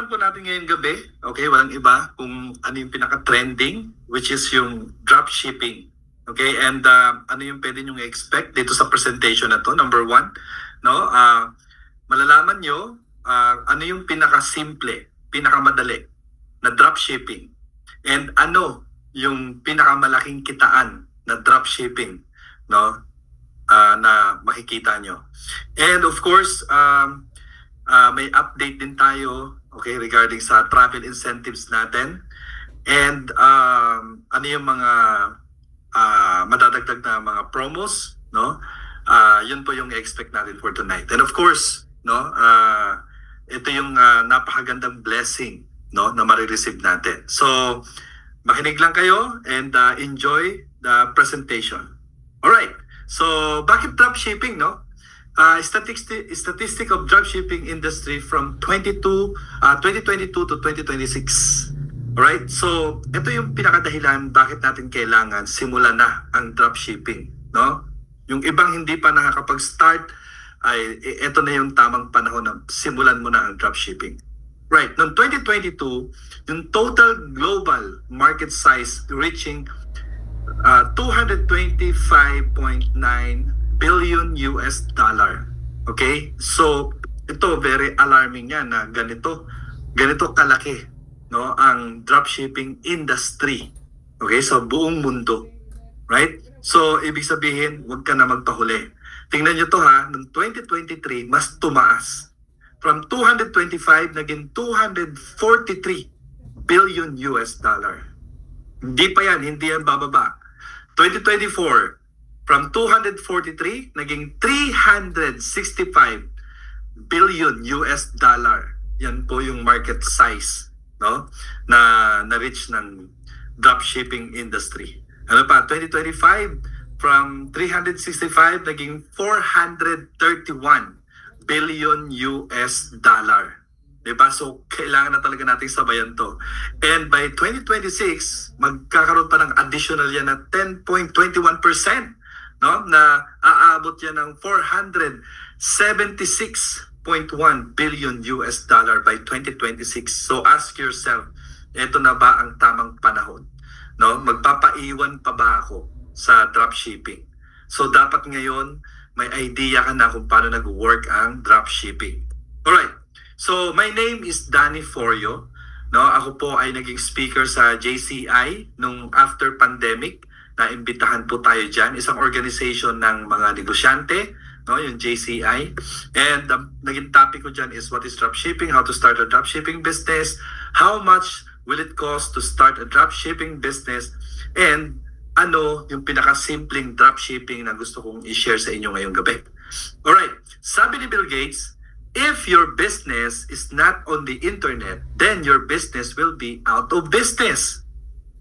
Pag-uusapan po natin ngayong gabi, okay, walang iba kung ano yung pinaka-trending, which is yung dropshipping. Okay, and ano yung pwede nyo i-expect dito sa presentation na to, number one, no? Malalaman nyo ano yung pinaka-simple, pinaka-madali na dropshipping, and ano yung pinakamalaking kitaan na dropshipping, no? Na makikita nyo. And of course, may update din tayo, okay, regarding sa travel incentives natin, and ano yung mga madadagdag na mga promos, no? Yun po yung expect natin for tonight. And of course, no, ito yung napakagandang blessing, no, na marireceive natin. So makinig lang kayo and enjoy the presentation. All right. So bakit dropshipping, no? Statistic of dropshipping industry from 2022 to 2026. Alright? So, ito yung pinakadahilan bakit natin kailangan simulan na ang dropshipping, no? Yung ibang hindi pa nakakapag-start, ay ito na yung tamang panahon na simulan mo na ang dropshipping. Right, noong 2022, yung total global market size reaching 225.9 billion US dollar. Okay? So, ito very alarming yan na ganito kalaki, no, ang dropshipping industry. Okay? So, buong mundo. Right? So, ibig sabihin, huwag ka na magpahuli. Tingnan nyo to ha, noong 2023, mas tumaas. From 225, naging 243 billion US dollar. Hindi pa yan, hindi yan bababa. 2024, from 243, naging 365 billion US dollar. Yan po yung market size, no, na reach ng dropshipping industry. Ano pa, 2025, from 365, naging 431 billion US dollar. Diba? So, kailangan na talaga natin sabayan to. And by 2026, magkakaroon pa ng additional yan na 10.21%. No, na aabot yan ng 476.1 billion US dollar by 2026. So ask yourself, ito na ba ang tamang panahon? No, magpapaiwan pa ba ako sa dropshipping? So dapat ngayon may idea ka na kung paano nag-work ang dropshipping. Alright, so my name is Danny Foryo. No, ako po ay naging speaker sa JCI nung after pandemic. Naimbitahan po tayo dyan, isang organization ng mga negosyante, no, yung JCI. And naging topic ko dyan is what is dropshipping, how to start a dropshipping business, how much will it cost to start a dropshipping business, and ano yung pinakasimpleng dropshipping na gusto kong i-share sa inyo ngayong gabi. Alright, sabi ni Bill Gates, if your business is not on the internet, then your business will be out of business.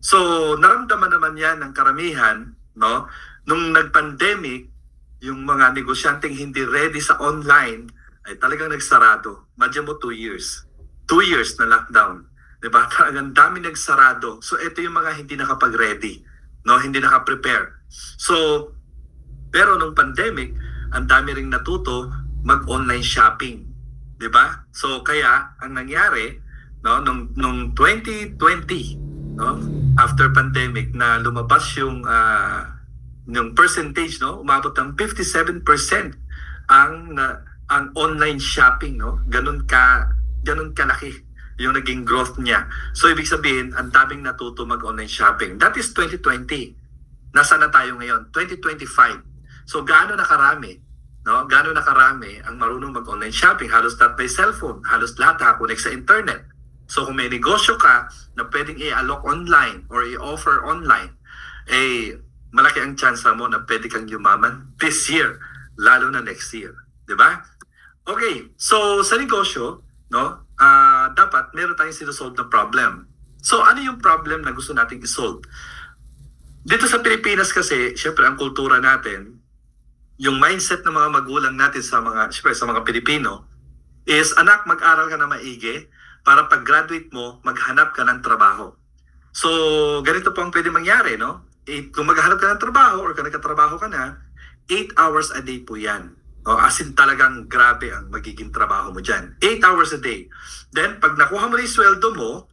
So, naramdaman naman yan ng karamihan, no? Nung nag-pandemic, yung mga negosyanteng hindi ready sa online ay talagang nagsarado. Madya mo 2 years. 2 years na lockdown. Diba? Talagang dami nagsarado. So, ito yung mga hindi nakapag-ready, no? Hindi nakaprepare. So, pero nung pandemic, ang dami ring natuto mag-online shopping. Diba? So, kaya, ang nangyari, no? Nung 2020, no, after pandemic na lumabas yung percentage, no, umabot ng 57% ang online shopping, no. Ganun kalaki yung naging growth niya. So ibig sabihin, ang daming natuto mag-online shopping. That is 2020. Nasaan na tayo ngayon? 2025. So gaano na karami, no? Gaano na karami ang marunong mag-online shopping? Halos lahat by cellphone, halos lahat nakakonect sa internet. So kung may negosyo ka na pwedeng i-alok online or i-offer online, malaki ang chance mo na pwede kang yumaman this year, lalo na next year. Diba? Okay, so sa negosyo, no, dapat meron tayong sinusolve na problem. So ano yung problem na gusto nating isolve? Dito sa Pilipinas kasi, syempre ang kultura natin, yung mindset ng mga magulang natin sa mga Pilipino is, anak, mag-aral ka na maigi, para pag-graduate mo, maghanap ka ng trabaho. So, ganito po ang pwede mangyari, no? Kung maghanap ka ng trabaho or kung nagkatrabaho ka na, 8 hours a day po yan. O, as in talagang grabe ang magiging trabaho mo dyan. 8 hours a day. Then, pag nakuha mo na yung sweldo mo,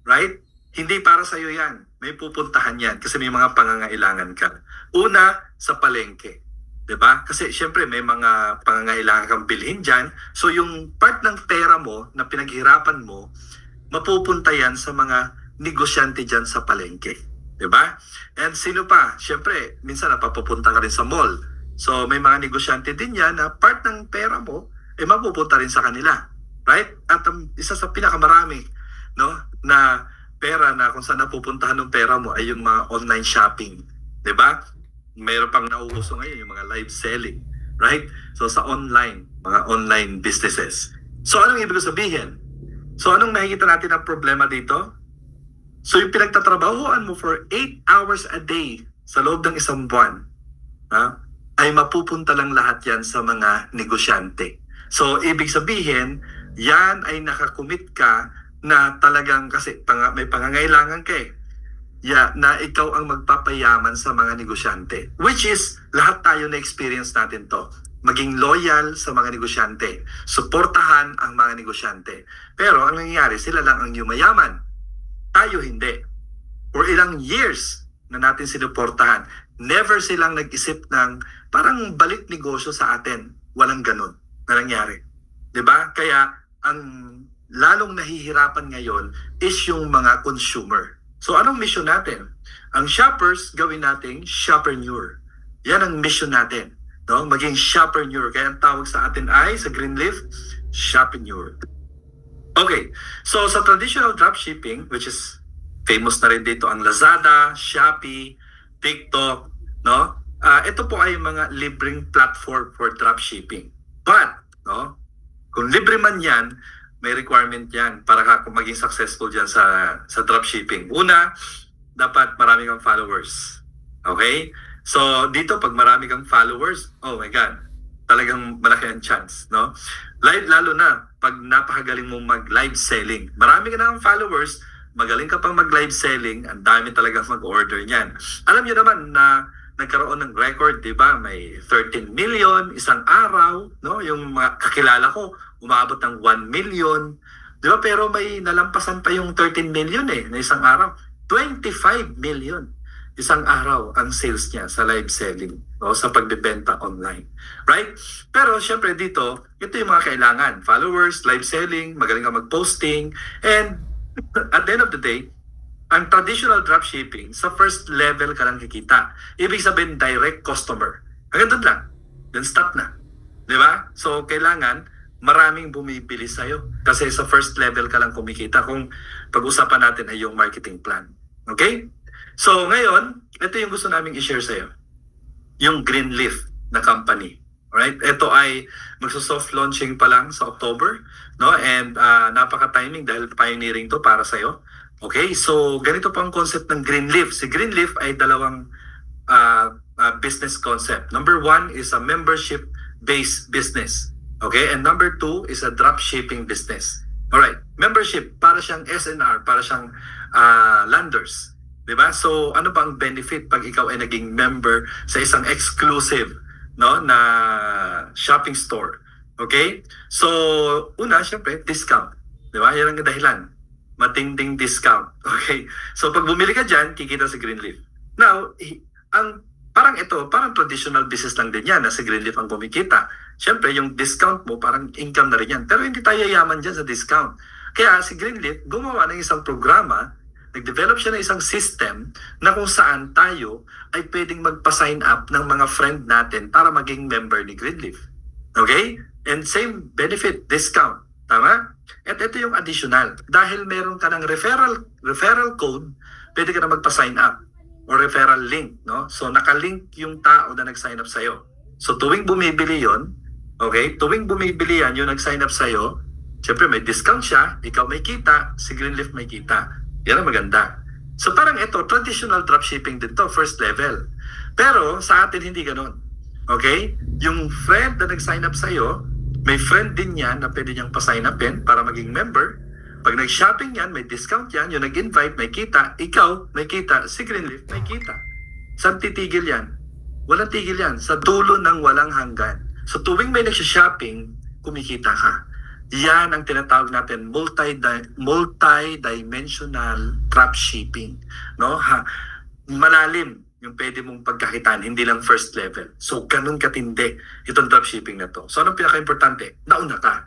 right? Hindi para sa'yo yan. May pupuntahan yan kasi may mga pangangailangan ka. Una, sa palengke. 'Di ba? Kasi syempre may mga pangangailangan kang bilhin dyan. So yung part ng pera mo na pinaghirapan mo, mapupunta yan sa mga negosyante dyan sa palengke. 'Di ba? And sino pa? Syempre, minsan napapupunta ka rin sa mall. So may mga negosyante din yan na part ng pera mo mapupunta rin sa kanila. Right? At isa sa pinakamarami, no, na pera na kung saan napupuntahan ng pera mo ay yung mga online shopping. 'Di ba? Mayroon pang nauuso ngayon yung mga live selling. Right? So sa online, mga online businesses. So anong ibig sabihin? So anong nakikita natin ang problema dito? So yung pinagtatrabahuan mo for 8 hours a day sa loob ng isang buwan, ay mapupunta lang lahat yan sa mga negosyante. So ibig sabihin, yan ay nakakumit ka na talagang kasi may pangangailangan ka na ikaw ang magpapayaman sa mga negosyante. Which is, lahat tayo na-experience natin to. Maging loyal sa mga negosyante. Suportahan ang mga negosyante. Pero ang nangyayari, sila lang ang yumayaman. Tayo hindi. For ilang years na natin sinuportahan, never silang nag-isip ng parang balik negosyo sa atin. Walang ganun na nangyari. 'Di ba? Kaya ang lalong nahihirapan ngayon is yung mga consumer. So anong mission natin? Ang shoppers, gawin nating shopperpreneur. Yan ang mission natin. No? Maging shopperpreneur. Kaya ang tawag sa atin ay, sa Greenleaf, shopperpreneur. Okay, so sa traditional dropshipping, which is famous na rin dito ang Lazada, Shopee, TikTok, no? Ito po ay mga libreng platform for dropshipping. But, no, kung libre man yan, may requirement yan para ka maging successful dyan sa dropshipping. Una, dapat marami kang followers. Okay? So, dito pag marami kang followers, oh my God, talagang malaki ang chance, no? Lalo na pag napakagaling mong mag-live selling. Marami ka na ng followers, magaling ka pang mag-live selling, ang dami talagang mag-order niyan. Alam niyo naman na nagkaroon ng record, 'di ba? May 13 million isang araw, no? Yung mga kakilala ko umabot ng 1 million. 'Di ba? Pero may nalampasan pa yung 13 million na isang araw. 25 million isang araw ang sales niya sa live selling o sa pagbebenta online. Right? Pero syempre dito, ito yung mga kailangan. Followers, live selling, magaling ka mag-posting, and at the end of the day, ang traditional dropshipping, sa first level ka lang kikita. Ibig sabihin, direct customer. Hanggang doon lang. Then stop na. Di ba? So, kailangan maraming bumibili sa'yo. Kasi sa first level ka lang kumikita kung pag-usapan natin ay yung marketing plan. Okay? So, ngayon, ito yung gusto naming i-share sa'yo. Yung Greenleaf na company. Alright? Ito ay magso-soft launching pa lang sa October. No? And napaka-timing dahil pioneering to para sa'yo. Okay, so ganito po ang concept ng Greenleaf. Si Greenleaf ay dalawang business concept. Number 1 is a membership-based business. Okay, and number 2 is a dropshipping business. Alright, membership, para siyang SNR, para siyang landers. Diba? So ano ba ang benefit pag ikaw ay naging member sa isang exclusive, no, na shopping store? Okay, so una, syempre, discount. Diba? Yan ang dahilan. Matinding discount. Okay? So, pag bumili ka dyan, kikita sa Greenleaf. Now, parang traditional business lang din yan na sa Greenleaf ang kumikita. Siyempre, yung discount mo, parang income na rin yan. Pero hindi tayo yaman dyan sa discount. Kaya si Greenleaf, gumawa ng isang programa, nag-develop siya ng isang system na kung saan tayo ay pwedeng magpa-sign up ng mga friend natin para maging member ni Greenleaf. Okay? And same benefit, discount. Tama? At ito yung additional. Dahil meron ka ng referral code, pwede ka na magpa-sign up or referral link, no? So nakalink yung tao na nag-sign up sa'yo. So tuwing bumibili yon, okay? Tuwing bumibili yan, yung nag-sign up sa'yo, syempre may discount siya, ikaw may kita, si Greenleaf may kita. Yan ang maganda. So parang ito, traditional dropshipping din to, first level. Pero sa atin hindi ganun. Okay? Yung friend na nag-sign up sa'yo, may friend din yan na pwede niyang pa-sign upin para maging member. Pag nag-shopping yan, may discount yan. Yung nag-invite, may kita. Ikaw, may kita. Si Greenleaf, may kita. Saan titigil yan? Walang tigil yan. Sa dulo ng walang hanggan. So tuwing may nagsha-shopping, kumikita ka. Yan ang tinatawag natin multi-dimensional dropshipping, no? Malalim yung pwede mong pagkakitaan, hindi lang first level. So ganun katindi itong dropshipping na to. So anong pinaka-importante? Nauna ka.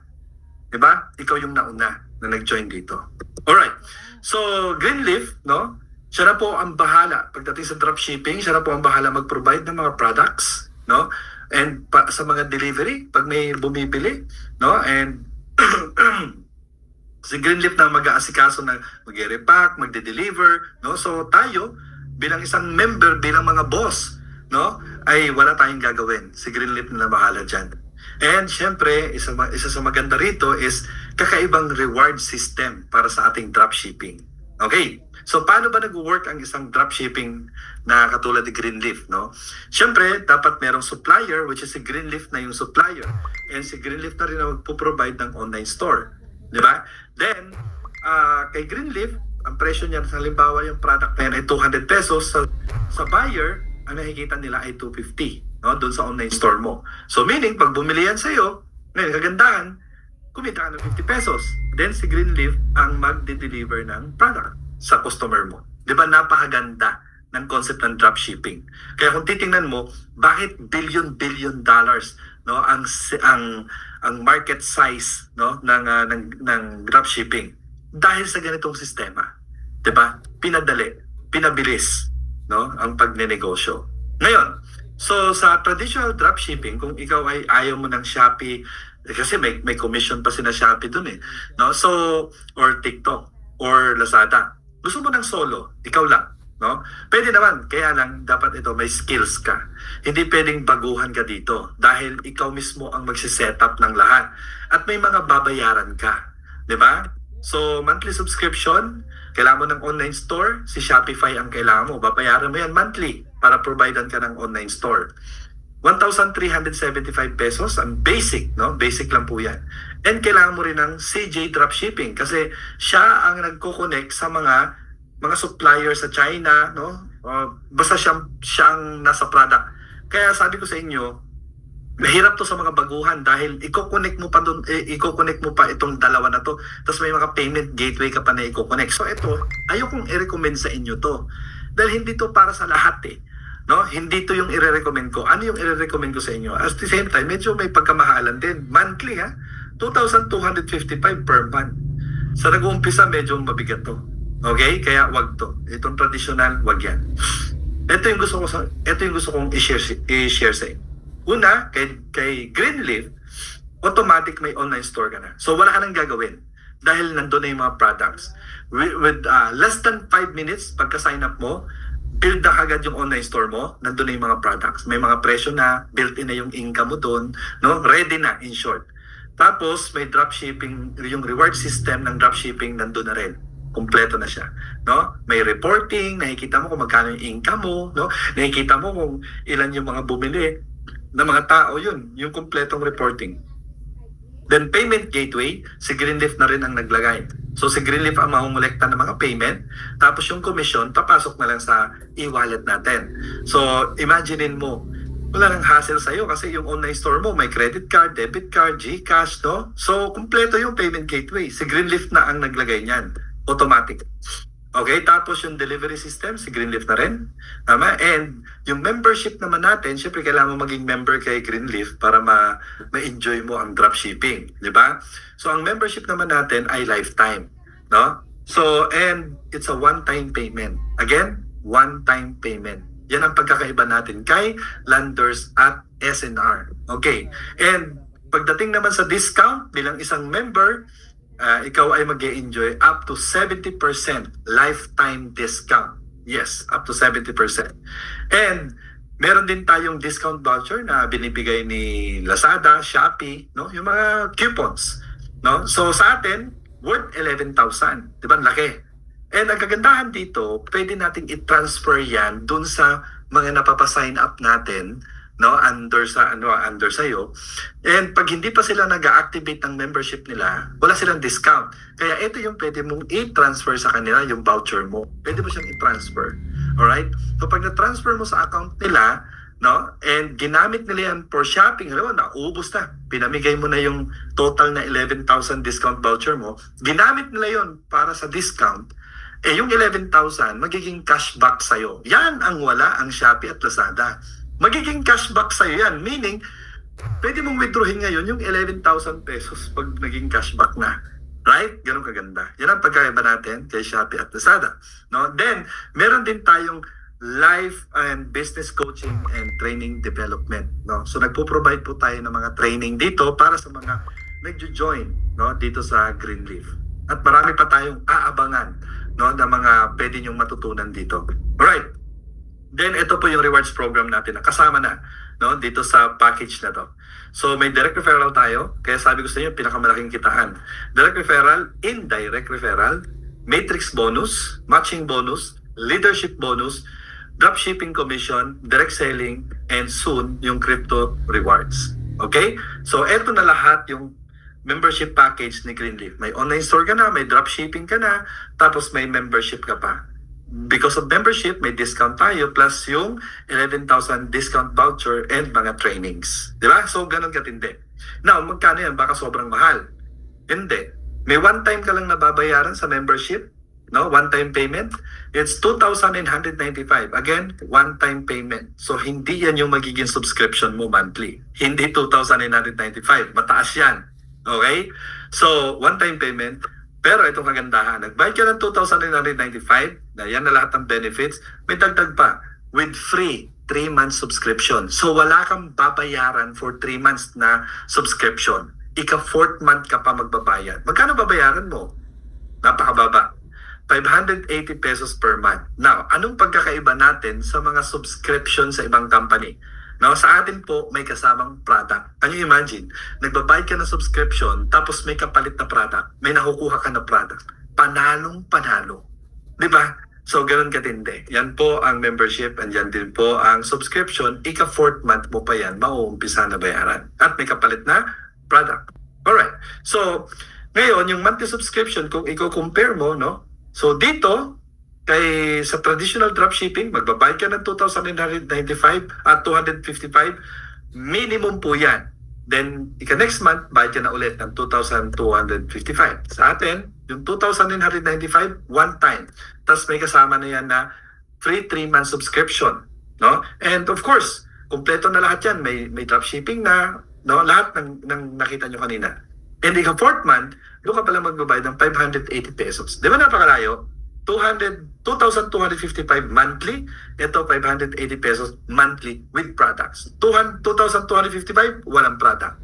'Di ba? Ikaw yung nauna na nag-join dito. Alright. So Greenleaf, no? Siya na po ang bahala pagdating sa dropshipping, siya na po ang bahala mag-provide ng mga products, no? And sa mga delivery, pag may bumibili, no? And si Greenleaf na mag-aasikaso na mag-repack, magde-deliver, no? So tayo bilang isang member, bilang mga boss, no? Ay wala tayong gagawin. Si Greenleaf na bahala diyan. And syempre, isa sa maganda rito is kakaibang reward system para sa ating dropshipping. Okay. So paano ba nag-work ang isang dropshipping na katulad ni Greenleaf, no? Syempre, dapat merong supplier, which is si Greenleaf na yung supplier. And si Greenleaf na rin ang magpo-provide ng online store. Di ba? Then, kay Greenleaf, ang presyo niya, halimbawa yung product na yan ay 200 pesos. Sa buyer, ang nakikita nila ay 250, no? Doon sa online store mo. So meaning, pag bumili yan sa'yo, ngayon, kagandahan, kumita ka ng 50 pesos. Then si Greenleaf ang magde-deliver ng product sa customer mo. Di ba napakaganda ng concept ng dropshipping? Kaya kung titingnan mo, bakit billion dollars, no, ang market size, no, ng dropshipping? Dahil sa ganitong sistema. Di ba? Pinadali, pinabilis, no, ang pagnenegosyo. Ngayon, so sa traditional dropshipping, kung ikaw ay ayaw mo ng Shopee, kasi may commission pa sina Shopee dun eh, no? So, or TikTok, or Lazada. Gusto mo ng solo, ikaw lang, no? Pwede naman, kaya lang dapat ito may skills ka. Hindi pwedeng baguhan ka dito dahil ikaw mismo ang magsisetup ng lahat. At may mga babayaran ka, 'di ba? So, monthly subscription, kailangan mo ng online store, si Shopify ang kailangan mo. Babayaran mo yan monthly para providean ka ng online store. 1,375 pesos ang basic, no? Basic lang po yan. And kailangan mo rin ng CJ Dropshipping kasi siya ang nagko-connect sa mga supplier sa China, no? Basta siya ang nasa product. Kaya sabi ko sa inyo, mahirap to sa mga baguhan dahil i-connect mo pa itong dalawa na to. Tapos may mga payment gateway ka pa na i-connect. So ito, ayokong i-recommend sa inyo to. Dahil hindi to para sa lahat eh. No, hindi to yung i-recommend ko. Ano yung i-recommend ko sa inyo? At the same time, medyo may pagkamahalan din. Monthly ha, 2,255 per month. Sa nag-uumpisa, medyo mabigat to. Okay? Kaya wag to. Itong traditional, wag yan. Ito yung gusto kong i-share sa inyo. Una, kay Greenleaf, automatic may online store ka na. So wala ka nang gagawin dahil nandun na yung mga products. With less than 5 minutes pagka-sign up mo, build na agad yung online store mo, nandun na yung mga products. May mga presyo na, built-in na yung income mo doon, no? Ready na, in short. Tapos, may dropshipping, yung reward system ng dropshipping nandun na rin. Kompleto na siya, no? May reporting, nakikita mo kung magkano yung income mo, no? Nakikita mo kung ilan yung mga bumili na mga tao, yun, yung kompletong reporting. Then, payment gateway, si Greenleaf na rin ang naglagay. So, si Greenleaf ang mamumulekta ng mga payment, tapos yung commission, papasok na lang sa e-wallet natin. So, imaginein mo, wala nang hassle sa'yo kasi yung online store mo, may credit card, debit card, GCash, no? So, kumpleto yung payment gateway. Si Greenleaf na ang naglagay niyan. Automatic. Okay, tapos yung delivery system, si Greenleaf na rin. Tama? And yung membership naman natin, syempre kailangan mo maging member kay Greenleaf para ma-enjoy mo ang dropshipping. Di ba? So, ang membership naman natin ay lifetime. No? So, and it's a one-time payment. Again, one-time payment. Yan ang pagkakaiba natin kay Landers at SNR. Okay. And pagdating naman sa discount, bilang isang member, ikaw ay mag-enjoy up to 70% lifetime discount. Yes, up to 70%. And meron din tayong discount voucher na binibigay ni Lazada, Shopee, no? Yung mga coupons, no? So sa atin, worth 11,000. Diba? Laki. And ang kagandahan dito, pwede nating i-transfer yan dun sa mga napapasign up natin, no, under sa'yo. And pag hindi pa sila nag-activate ng membership nila, wala silang discount. Kaya ito yung pwede mong i-transfer sa kanila, yung voucher mo. Pwede mo siyang i-transfer. Alright? So pag na-transfer mo sa account nila, no? And ginamit nila yan for shopping. Alam mo, naubos na. Pinamigay mo na yung total na 11,000 discount voucher mo. Ginamit nila yon para sa discount. Eh, yung 11,000, magiging cashback sa'yo. Yan ang wala ang Shopee at Lazada. Magiging cashback sa'yo yan. Meaning, pwede mong withdrawin ngayon yung 11,000 pesos pag naging cashback na. Right? Ganun kaganda. Yan ang pagkaiba natin kay Shopee at Lazada. No? Then, meron din tayong life and business coaching and training development. No? So, nagpo-provide po tayo ng mga training dito para sa mga nagjo-join, no, dito sa Greenleaf. At marami pa tayong aabangan, no, na mga pwede nyong matutunan dito. Alright. Then, ito po yung rewards program natin na kasama na, no, dito sa package na to. So, may direct referral tayo. Kaya sabi ko sa inyo, pinakamalaking kitaan. Direct referral, indirect referral, matrix bonus, matching bonus, leadership bonus, dropshipping commission, direct selling, and soon, yung crypto rewards. Okay? So, eto na lahat yung membership package ni Greenleaf. May online store ka na, may dropshipping ka na, tapos may membership ka pa. Because of membership, may discount tayo plus yung 11,000 discount voucher and mga trainings. Di ba? So, ganun katindi. Now, magkano yan? Baka sobrang mahal. Hindi. May one-time ka lang nababayaran sa membership. No? One-time payment. It's 2,995. Again, one-time payment. So, hindi yan yung magiging subscription mo monthly. Hindi 2,995. Mataas yan. Okay? So, one-time payment. Pero itong kagandahan, nagbayad ka ng 2,995, na yan na lahat ng benefits, may dagdag pa with free 3-month subscription. So wala kang babayaran for 3 months na subscription. Ika 4th month ka pa magbabayad. Magkano babayaran mo? Napakababa. 580 pesos per month. Now, anong pagkakaiba natin sa mga subscription sa ibang company? Now, sa atin po, may kasamang product. Can you imagine? Nagbabayad ka ng subscription, tapos may kapalit na product. May nakukuha ka na product. Panalong-panalo. Di ba? So, ganun katindi. Yan po ang membership and yan din po ang subscription. Ika 4th month mo pa yan, mauumpisa na bayaran. At may kapalit na product. Alright. So, ngayon, yung monthly subscription, kung i-compare mo, no? So, dito, kay sa traditional dropshipping, magbabayad ka ng 2,995 at 255, minimum po yan. Then, next month, bayad ka na ulit ng 2,255. Sa atin, yung 2,995, one time. Tapos may kasama na yan na free 3-month subscription. No? And of course, kumpleto na lahat yan. May dropshipping na, no? Lahat ng nakita nyo kanina. And ika 4th month, doon ka pala magbabayad ng 580 pesos. Di ba napakalayo? 2,255 monthly. Ito, 580 pesos monthly with products. 2,255, walang product.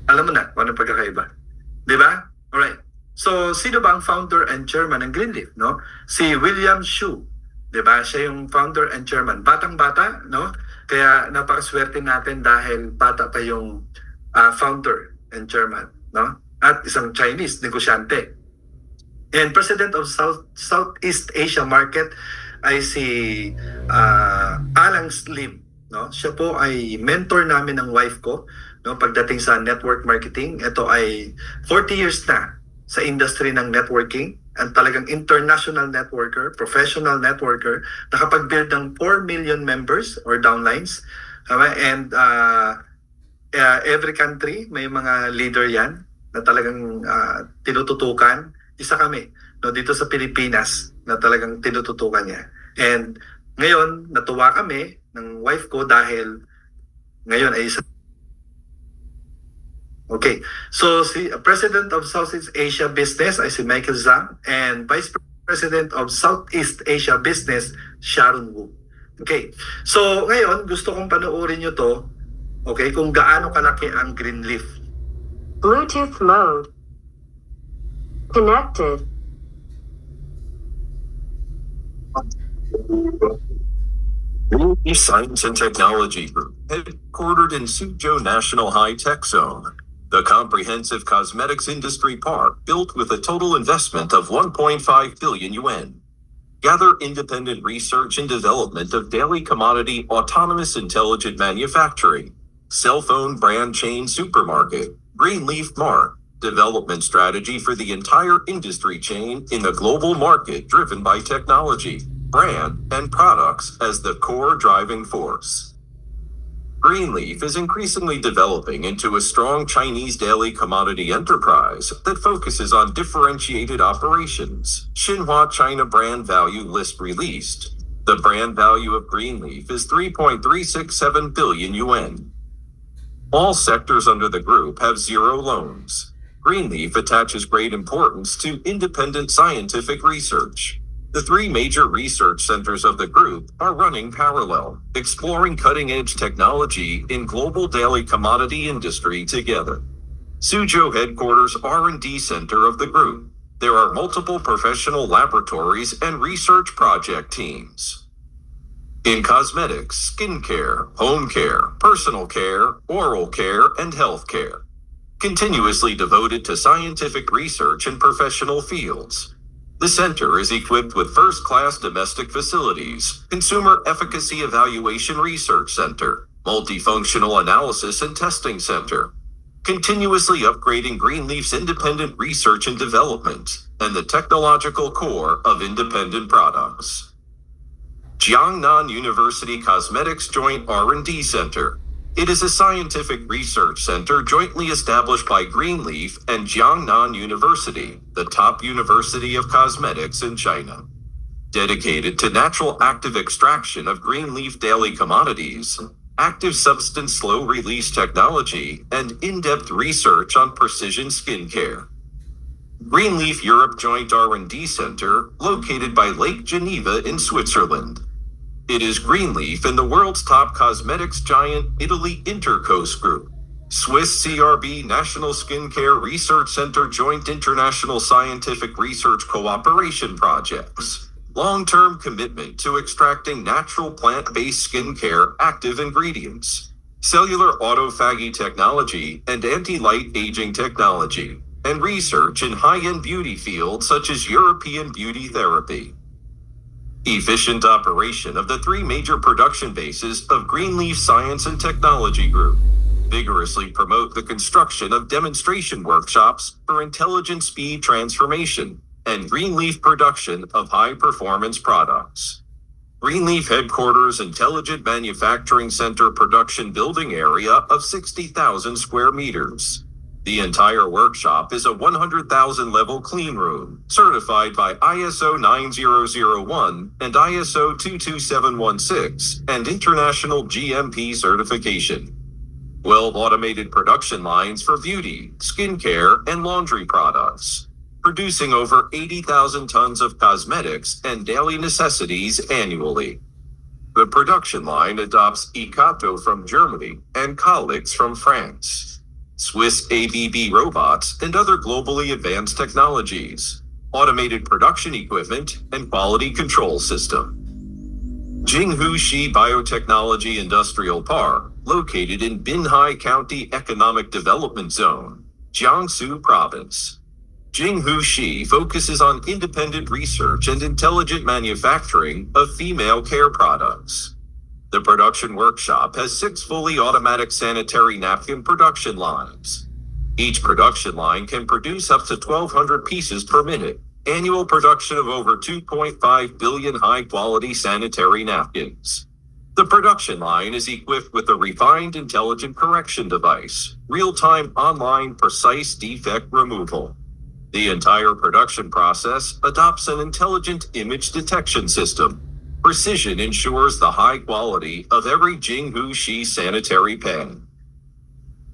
Alam mo na kung anong pagkakaiba. Di ba? Alright. So, sino ba ang founder and chairman ng Greenleaf? No? Si William Shu. Di ba? Siya yung founder and chairman. Batang-bata, no? Kaya napakaswerte natin dahil bata pa yung founder and chairman, no? At isang Chinese negosyante. And President of Southeast Asia Market ay si Alang Slim. No? Siya po ay mentor namin ng wife ko, no? Pagdating sa network marketing. Ito ay 40 years na sa industry ng networking at talagang international networker, professional networker, nakapag-build ng 4 million members or downlines. And every country may mga leader yan na talagang tinututukan. Isa kami, no, dito sa Pilipinas na talagang tinututukan niya. And ngayon, natuwa kami ng wife ko dahil ngayon ay isa. Okay. So, si President of Southeast Asia Business ay si Michael Zhang and Vice President of Southeast Asia Business, Sharon Wu. Okay. So, ngayon, gusto kong panoorin nyo to, okay, kung gaano kalaki ang Greenleaf. Bluetooth mode. Connected. Greenleaf Science and Technology Group, headquartered in Suzhou National High-Tech Zone, the comprehensive cosmetics industry park built with a total investment of 1.5 billion yuan. Gather independent research and development of daily commodity autonomous intelligent manufacturing, cell phone brand chain supermarket, Greenleaf Mart, development strategy for the entire industry chain in the global market driven by technology, brand, and products as the core driving force. Greenleaf is increasingly developing into a strong Chinese daily commodity enterprise that focuses on differentiated operations. Xinhua China Brand Value List released. The brand value of Greenleaf is 3.367 billion yuan. All sectors under the group have zero loans. Greenleaf attaches great importance to independent scientific research. The three major research centers of the group are running parallel, exploring cutting-edge technology in global daily commodity industry together. Suzhou headquarters R&D center of the group. There are multiple professional laboratories and research project teams. In cosmetics, skincare, home care, personal care, oral care, and health care. Continuously devoted to scientific research in professional fields. The center is equipped with first-class domestic facilities, Consumer Efficacy Evaluation Research Center, Multifunctional Analysis and Testing Center, continuously upgrading Greenleaf's independent research and development, and the technological core of independent products. Jiangnan University Cosmetics Joint R&D Center. It is a scientific research center jointly established by Greenleaf and Jiangnan University, the top university of cosmetics in China. Dedicated to natural active extraction of Greenleaf daily commodities, active substance slow-release technology, and in-depth research on precision skincare. Greenleaf Europe Joint R&D Center, located by Lake Geneva in Switzerland. It is Greenleaf and the world's top cosmetics giant Italy Intercos Group. Swiss CRB National Skincare Research Center Joint International Scientific Research Cooperation Projects. Long-term commitment to extracting natural plant-based skincare active ingredients. Cellular autophagy technology and anti-light aging technology. And research in high-end beauty fields such as European beauty therapy. Efficient operation of the three major production bases of Greenleaf Science and Technology Group. Vigorously promote the construction of demonstration workshops for intelligent speed transformation and Greenleaf production of high-performance products. Greenleaf Headquarters Intelligent Manufacturing Center production building area of 60,000 square meters. The entire workshop is a 100,000 level clean room, certified by ISO 9001 and ISO 22716 and international GMP certification. 12 automated production lines for beauty, skincare, and laundry products, producing over 80,000 tons of cosmetics and daily necessities annually. The production line adopts Ikato from Germany and Colix from France. Swiss ABB robots and other globally advanced technologies, automated production equipment, and quality control system. Jinghushi Biotechnology Industrial Park, located in Binhai County Economic Development Zone, Jiangsu Province. Jinghushi focuses on independent research and intelligent manufacturing of female care products. The production workshop has 6 fully automatic sanitary napkin production lines. Each production line can produce up to 1,200 pieces per minute, annual production of over 2.5 billion high-quality sanitary napkins. The production line is equipped with a refined intelligent correction device, real-time online precise defect removal. The entire production process adopts an intelligent image detection system. Precision ensures the high quality of every Jinghushi sanitary pad.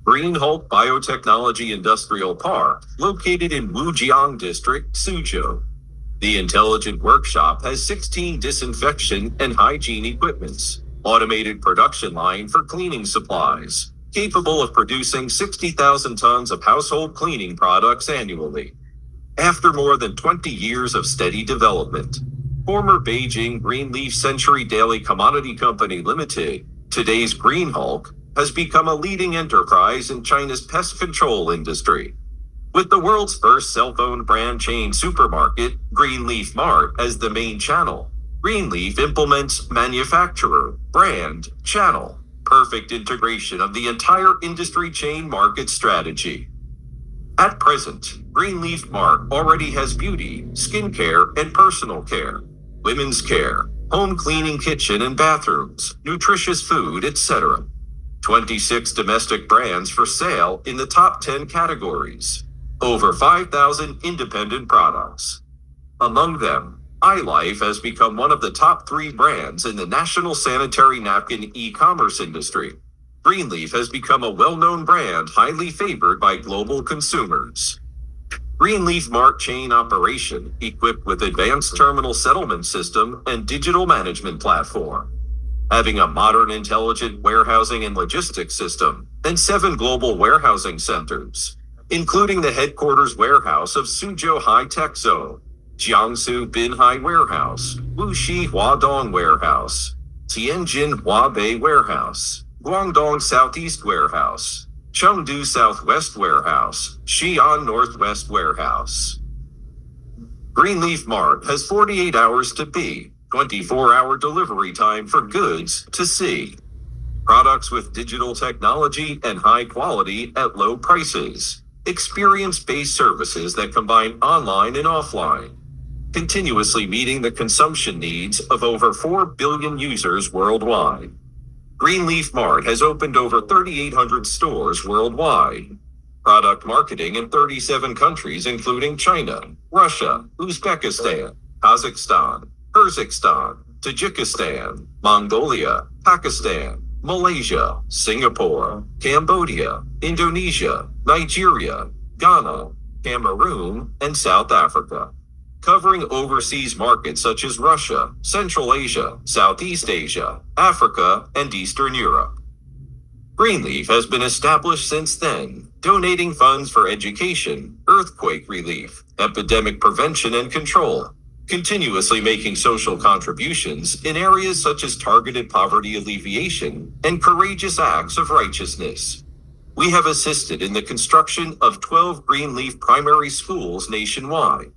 Green Hulk Biotechnology Industrial Park, located in Wujiang District, Suzhou. The intelligent workshop has 16 disinfection and hygiene equipments, automated production line for cleaning supplies, capable of producing 60,000 tons of household cleaning products annually. After more than 20 years of steady development, former Beijing Greenleaf Century Daily Commodity Company Limited, today's Green Hulk, has become a leading enterprise in China's pest control industry. With the world's first cell phone brand chain supermarket, Greenleaf Mart, as the main channel, Greenleaf implements manufacturer, brand, channel, perfect integration of the entire industry chain market strategy. At present, Greenleaf Mart already has beauty, skincare, and personal care, women's care, home cleaning, kitchen and bathrooms, nutritious food, etc. 26 domestic brands for sale in the top 10 categories. Over 5,000 independent products. Among them, iLife has become one of the top 3 brands in the national sanitary napkin e-commerce industry. Greenleaf has become a well-known brand highly favored by global consumers. Greenleaf Mart chain operation equipped with advanced terminal settlement system and digital management platform. Having a modern intelligent warehousing and logistics system and 7 global warehousing centers, including the headquarters warehouse of Suzhou High Tech Zone, Jiangsu Binhai Warehouse, Wuxi Huadong Warehouse, Tianjin Huabei Warehouse, Guangdong Southeast Warehouse, Chengdu Southwest Warehouse, Xi'an Northwest Warehouse. Greenleaf Mart has 48 hours to be, 24-hour delivery time for goods to see. Products with digital technology and high quality at low prices. Experience-based services that combine online and offline. Continuously meeting the consumption needs of over 4 billion users worldwide. Greenleaf Mart has opened over 3,800 stores worldwide. Product marketing in 37 countries including China, Russia, Uzbekistan, Kazakhstan, Kyrgyzstan, Tajikistan, Mongolia, Pakistan, Malaysia, Singapore, Cambodia, Indonesia, Nigeria, Ghana, Cameroon, and South Africa. Covering overseas markets such as Russia, Central Asia, Southeast Asia, Africa, and Eastern Europe. Greenleaf has been established since then, donating funds for education, earthquake relief, epidemic prevention and control, continuously making social contributions in areas such as targeted poverty alleviation and courageous acts of righteousness. We have assisted in the construction of 12 Greenleaf primary schools nationwide.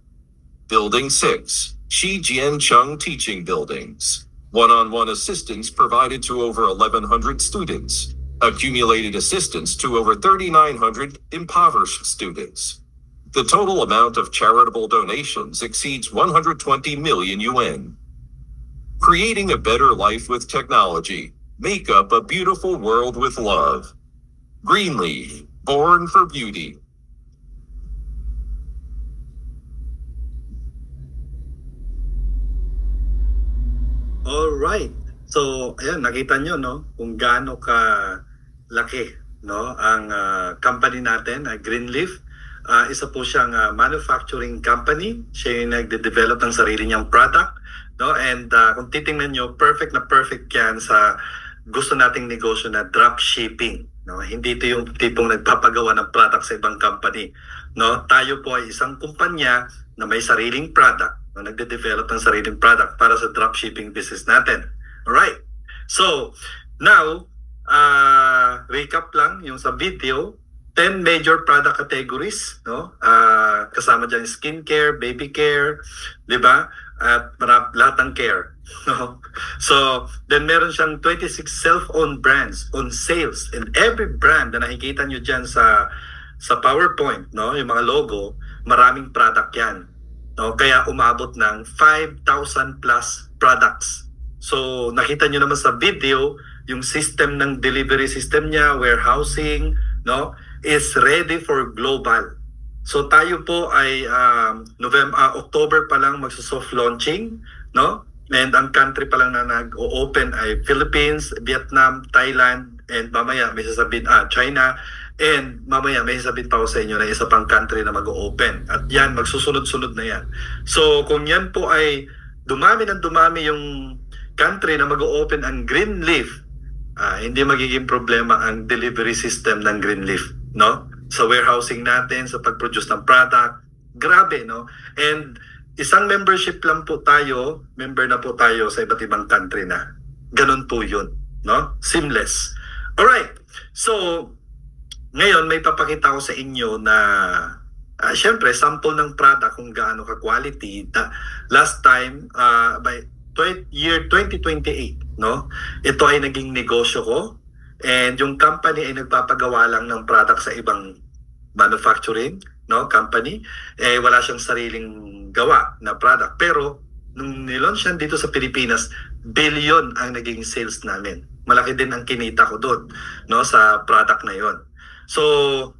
Building 6, Shi Jiancheng Teaching Buildings. One-on-one assistance provided to over 1,100 students. Accumulated assistance to over 3,900 impoverished students. The total amount of charitable donations exceeds 120 million yuan. Creating a better life with technology. Make up a beautiful world with love. Greenleaf, born for beauty. Alright. So, ayan, nakita nyo, no, kung gaano ka laki, no, ang company natin, Greenleaf. Isa po siyang manufacturing company. Siya yung nagde-develop ng sarili niyang product, no? And kung titingnan nyo, perfect na perfect yan sa gusto nating negosyo na drop shipping, no? Hindi ito yung tipong nagpapagawa ng product sa ibang company, no? Tayo po ay isang kumpanya na may sariling product, no? Nagde-develop ng sariling product para sa drop shipping business natin. Alright. So, now, recap lang yung sa video. 10 major product categories, no? Kasama dyan skincare, baby care, di ba? At lahat ng care, no? So, then meron siyang 26 self-owned brands on sales. And every brand na nakikita nyo dyan sa PowerPoint, no? Yung mga logo, maraming product yan, no? Kaya umabot ng 5,000 plus products. So, nakita nyo naman sa video, yung system ng delivery system niya, warehousing, no, is ready for global. So tayo po ay October pa lang magso-soft launching, no? And ang country pa lang na nag-o-open ay Philippines, Vietnam, Thailand, and mamaya may sasabihin China, and mamaya may sasabihin pa ako sa inyo na isa pang country na mag-o-open. At yan, magsusunod-sunod na yan. So kung yan po ay dumami yung country na mag-o-open ang Greenleaf, hindi magiging problema ang delivery system ng Greenleaf, no? Sa warehousing natin, sa pag-produce ng product, grabe, no? And isang membership lang po tayo, member na po tayo sa iba't ibang country na. Ganun po yun, no? Seamless. Alright, so ngayon may papakita ko sa inyo na syempre sample ng product kung gaano ka-quality. Last time, by year 2028, no? Ito ay naging negosyo ko, and yung company ay nagpapagawa lang ng product sa ibang manufacturing, no, company. Wala siyang sariling gawa na product. Pero nung nilaunch yan dito sa Pilipinas, billion ang naging sales namin. malaki din ang kinita ko doon, no, sa product na yon. So,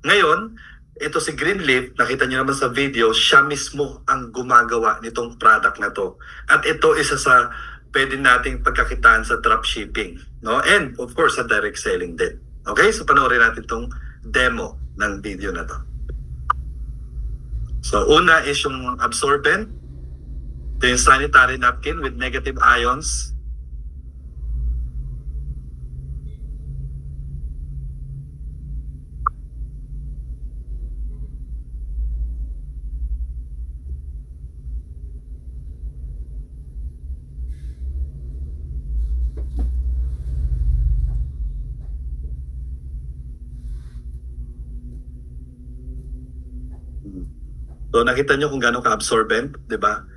ngayon, ito si Greenleaf, nakita niyo naman sa video, siya mismo ang gumagawa nitong product na to. At ito isa sa pwede nating pagkakitaan sa dropshipping, no? And of course sa direct selling din. Okay? So panoorin natin itong demo ng video na to. So una is yung absorbent. Ito yung sanitary napkin with negative ions. So nakita nyo kung gano'ng ka-absorbent, di ba?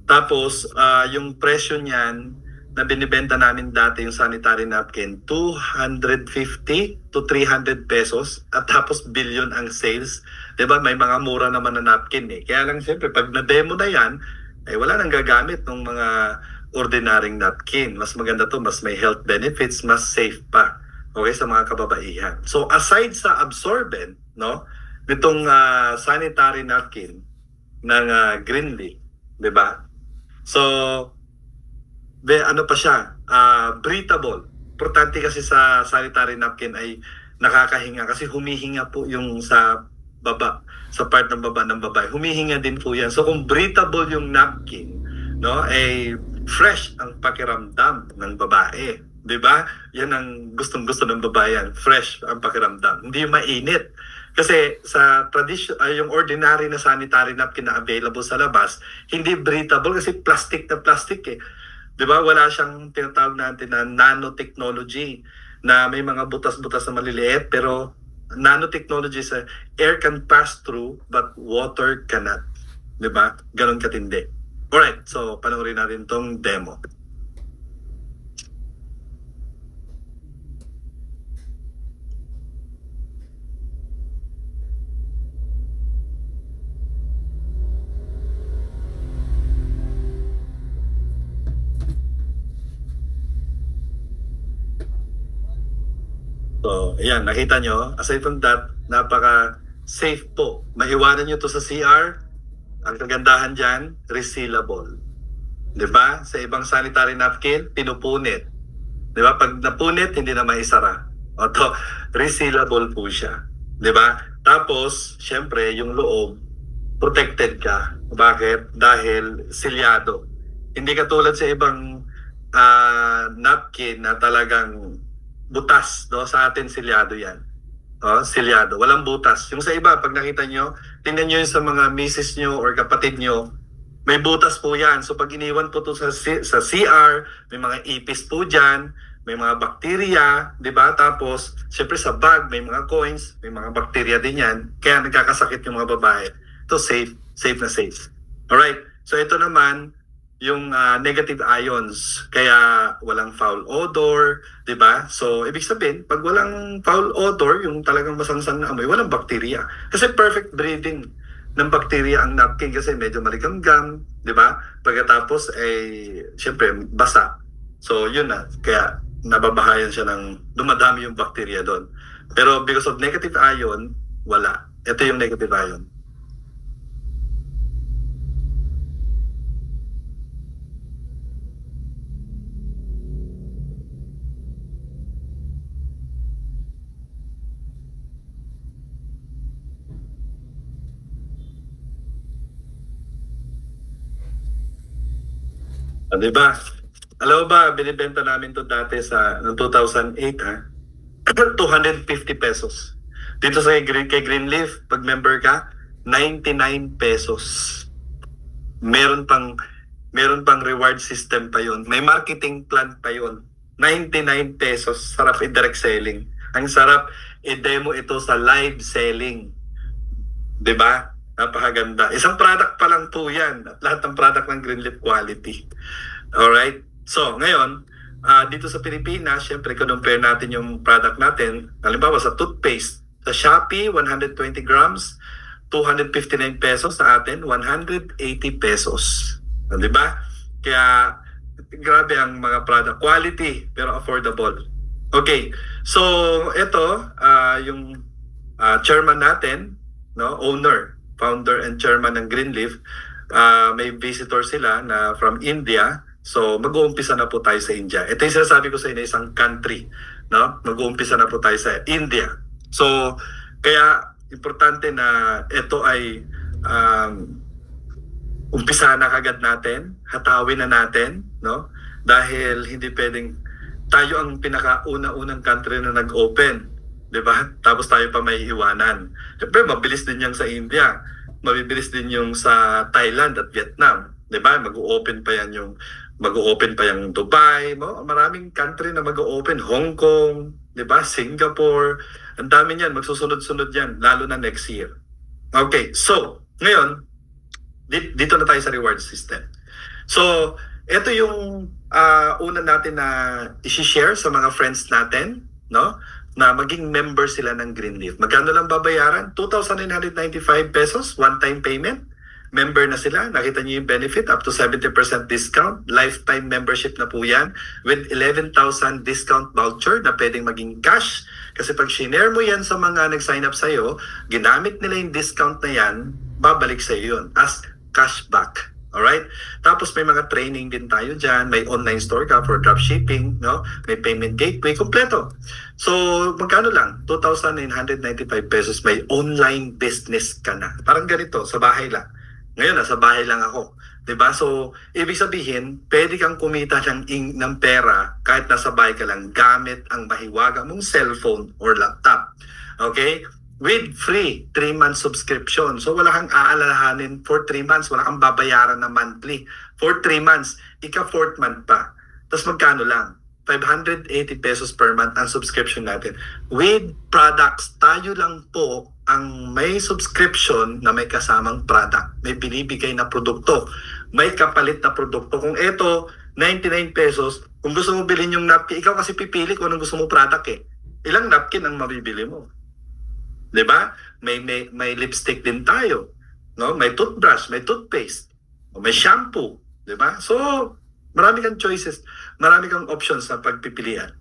Tapos yung presyo niyan na binibenta namin dati yung sanitary napkin, 250 to 300 pesos at tapos billion ang sales. Di ba? May mga mura naman na napkin eh. Kaya lang siyempre pag na-demo na yan, ay wala nang gagamit ng mga ordinaryong napkin. Mas maganda to, mas may health benefits, mas safe pa. Okay, sa mga kababaihan. So aside sa absorbent, no? Nitong sanitary napkin ng Greenleaf, 'di ba? So ano pa siya? Breathable. Importante kasi sa sanitary napkin ay nakakahinga kasi humihinga po yung sa baba, sa part ng baba ng babae. Humihinga din po 'yan. So kung breathable yung napkin, no, ay fresh ang pakiramdam ng babae. 'Di ba? Yan ang gustong-gusto ng babae, yan. Fresh ang pakiramdam. Hindi mainit. Kasi sa tradition, yung ordinary na sanitary napkin na available sa labas, hindi breathable kasi plastic na plastic eh. 'Di ba? Wala siyang tinatawag natin na nanotechnology na may mga butas-butas na maliliit, pero nanotechnology sa air can pass through but water cannot. 'Di ba? Ganon katindi. Alright, so panoorin natin tong demo. So, ayan, nakita nyo, aside from that, napaka-safe po. Maiwanan nyo to sa CR. Ang kagandahan dyan, resealable. Diba? Sa ibang sanitary napkin, pinupunit. Diba? Pag napunit, hindi na maisara. O to, resealable po siya. Diba? Tapos, syempre, yung loob, protected ka. Bakit? Dahil silyado. Hindi katulad sa ibang napkin na talagang butas, no? Sa atin silyado yan. Silyado, walang butas. Yung sa iba, pag nakita nyo, tingnan nyo yung sa mga misis nyo or kapatid nyo, may butas po yan. So pag iniwan po to sa CR, may mga ipis po dyan, may mga bakterya, di ba? Tapos, syempre sa bag, may mga coins, may mga bakterya din yan. Kaya nagkakasakit yung mga babae. Ito safe na safe. Alright, so ito naman, yung negative ions, kaya walang foul odor, 'di ba? So ibig sabihin, pag walang foul odor, yung talagang masangsang na amoy, walang bakterya. Kasi perfect breeding ng bakterya ang napkin kasi medyo maligamgam, 'di ba? Pagkatapos ay syempre basa. So yun na, kaya nababahayan siya ng dumadami yung bakterya doon. Pero because of negative ion, wala. Ito yung negative ion. Di ba? Alam mo ba, binibenta namin to dati sa noong 2008 ha. 250 pesos. Dito sa kay Greenleaf, pag member ka, 99 pesos. Meron pang reward system pa yun. May marketing plan pa yun. 99 pesos. Sarap i-direct selling. Ang sarap i-demo ito sa live selling. 'Di ba? Napakaganda. Isang product pa lang po yan. At lahat ng product ng Greenleaf quality. Alright? So, ngayon, dito sa Pilipinas, syempre, compare natin yung product natin. Halimbawa, sa toothpaste. Sa Shopee, 120 grams, 259 pesos. Sa atin, 180 pesos. Diba? Kaya, grabe ang mga product. Quality, pero affordable. Okay. So, ito, yung chairman natin, no, owner, founder and chairman ng Greenleaf, may visitor sila na from India. So, mag-uumpisa na po tayo sa India. Ito yung sinasabi ko sa inyo, isang country, no? Mag-uumpisa na po tayo sa India. So, kaya importante na ito ay umpisa na kagad natin, hatawin na natin, no? Dahil hindi pwedeng tayo ang pinakauna-unang country na nag-open, 'di ba? Tapos tayo pa may iwanan. Siyempre, mabilis din 'yang sa India. Mabibilis din yung sa Thailand at Vietnam, 'di ba? Mag-open pa yung Dubai, maraming country na mag-open, Hong Kong, 'di ba? Singapore. Ang dami niyan, magsusunod-sunod 'yan, lalo na next year. Okay, so ngayon dito na tayo sa reward system. So, ito yung una natin na i-share sa mga friends natin, no? Na maging member sila ng Greenleaf. Magkano lang babayaran? 2,995 pesos, one-time payment. Member na sila. Nakita niyo yung benefit, up to 70% discount. Lifetime membership na po yan with 11,000 discount voucher na pwedeng maging cash. Kasi pag shinare mo yan sa mga nag-sign up sa'yo, ginamit nila yung discount na yan, babalik sa'yo yun as cashback. Alright? Tapos may mga training din tayo dyan. May online store ka for dropshipping, no? May payment gateway, kompleto. So, magkano lang? 2,995 pesos. May online business ka na. Parang ganito, sa bahay lang. Ngayon, nasa bahay lang ako. 'Di ba? So, ibig sabihin, pwede kang kumita ng pera kahit nasa bahay ka lang gamit ang mahiwaga mong cellphone or laptop. Okay? With free 3-month subscription. So wala kang aalalahanin for 3 months. Wala kang babayaran na monthly. For 3 months, ika-4th month pa. Tapos magkano lang? 580 pesos per month ang subscription natin. With products, tayo lang po ang may subscription na may kasamang product. May binibigay na produkto. May kapalit na produkto. Kung ito, 99 pesos, kung gusto mo bilhin yung napkin, ikaw kasi pipili kung anong gusto mo product eh. Ilang napkin ang mabibili mo? 'Di ba? May lipstick din tayo, no? May toothbrush, may toothpaste, o may shampoo, 'di ba? So, marami kang choices, marami kang options sa pagpipilian.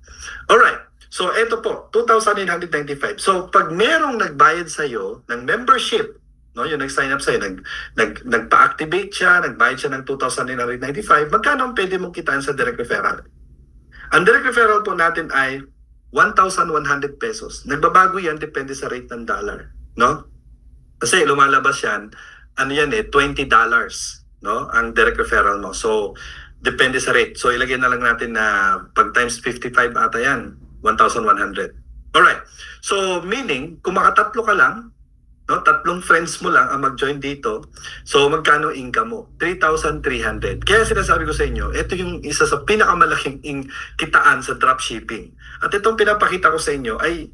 All right. So, ito po, 2,995. So, pag merong nagbayad sa iyo ng membership, no, yung nag-sign up sa iyo, nagpa-activate siya, nagbayad siya ng 2,995, magkano ang pwede mong kitaan sa direct referral? Ang direct referral po natin ay 1,100 pesos. Nagbabago yan, depende sa rate ng dollar, no? Kasi lumalabas yan, ano yan $20, no? Ang direct referral mo. So, depende sa rate. So, ilagay na lang natin na pag times 55 ata yan, 1,100. Alright. So, meaning, kung makatatlo ka lang, no, 3 friends mo lang ang mag-join dito, so magkano income mo? 3,300. Kaya sinasabi ko sa inyo, ito yung isa sa pinakamalaking kitaan sa dropshipping. At itong pinapakita ko sa inyo ay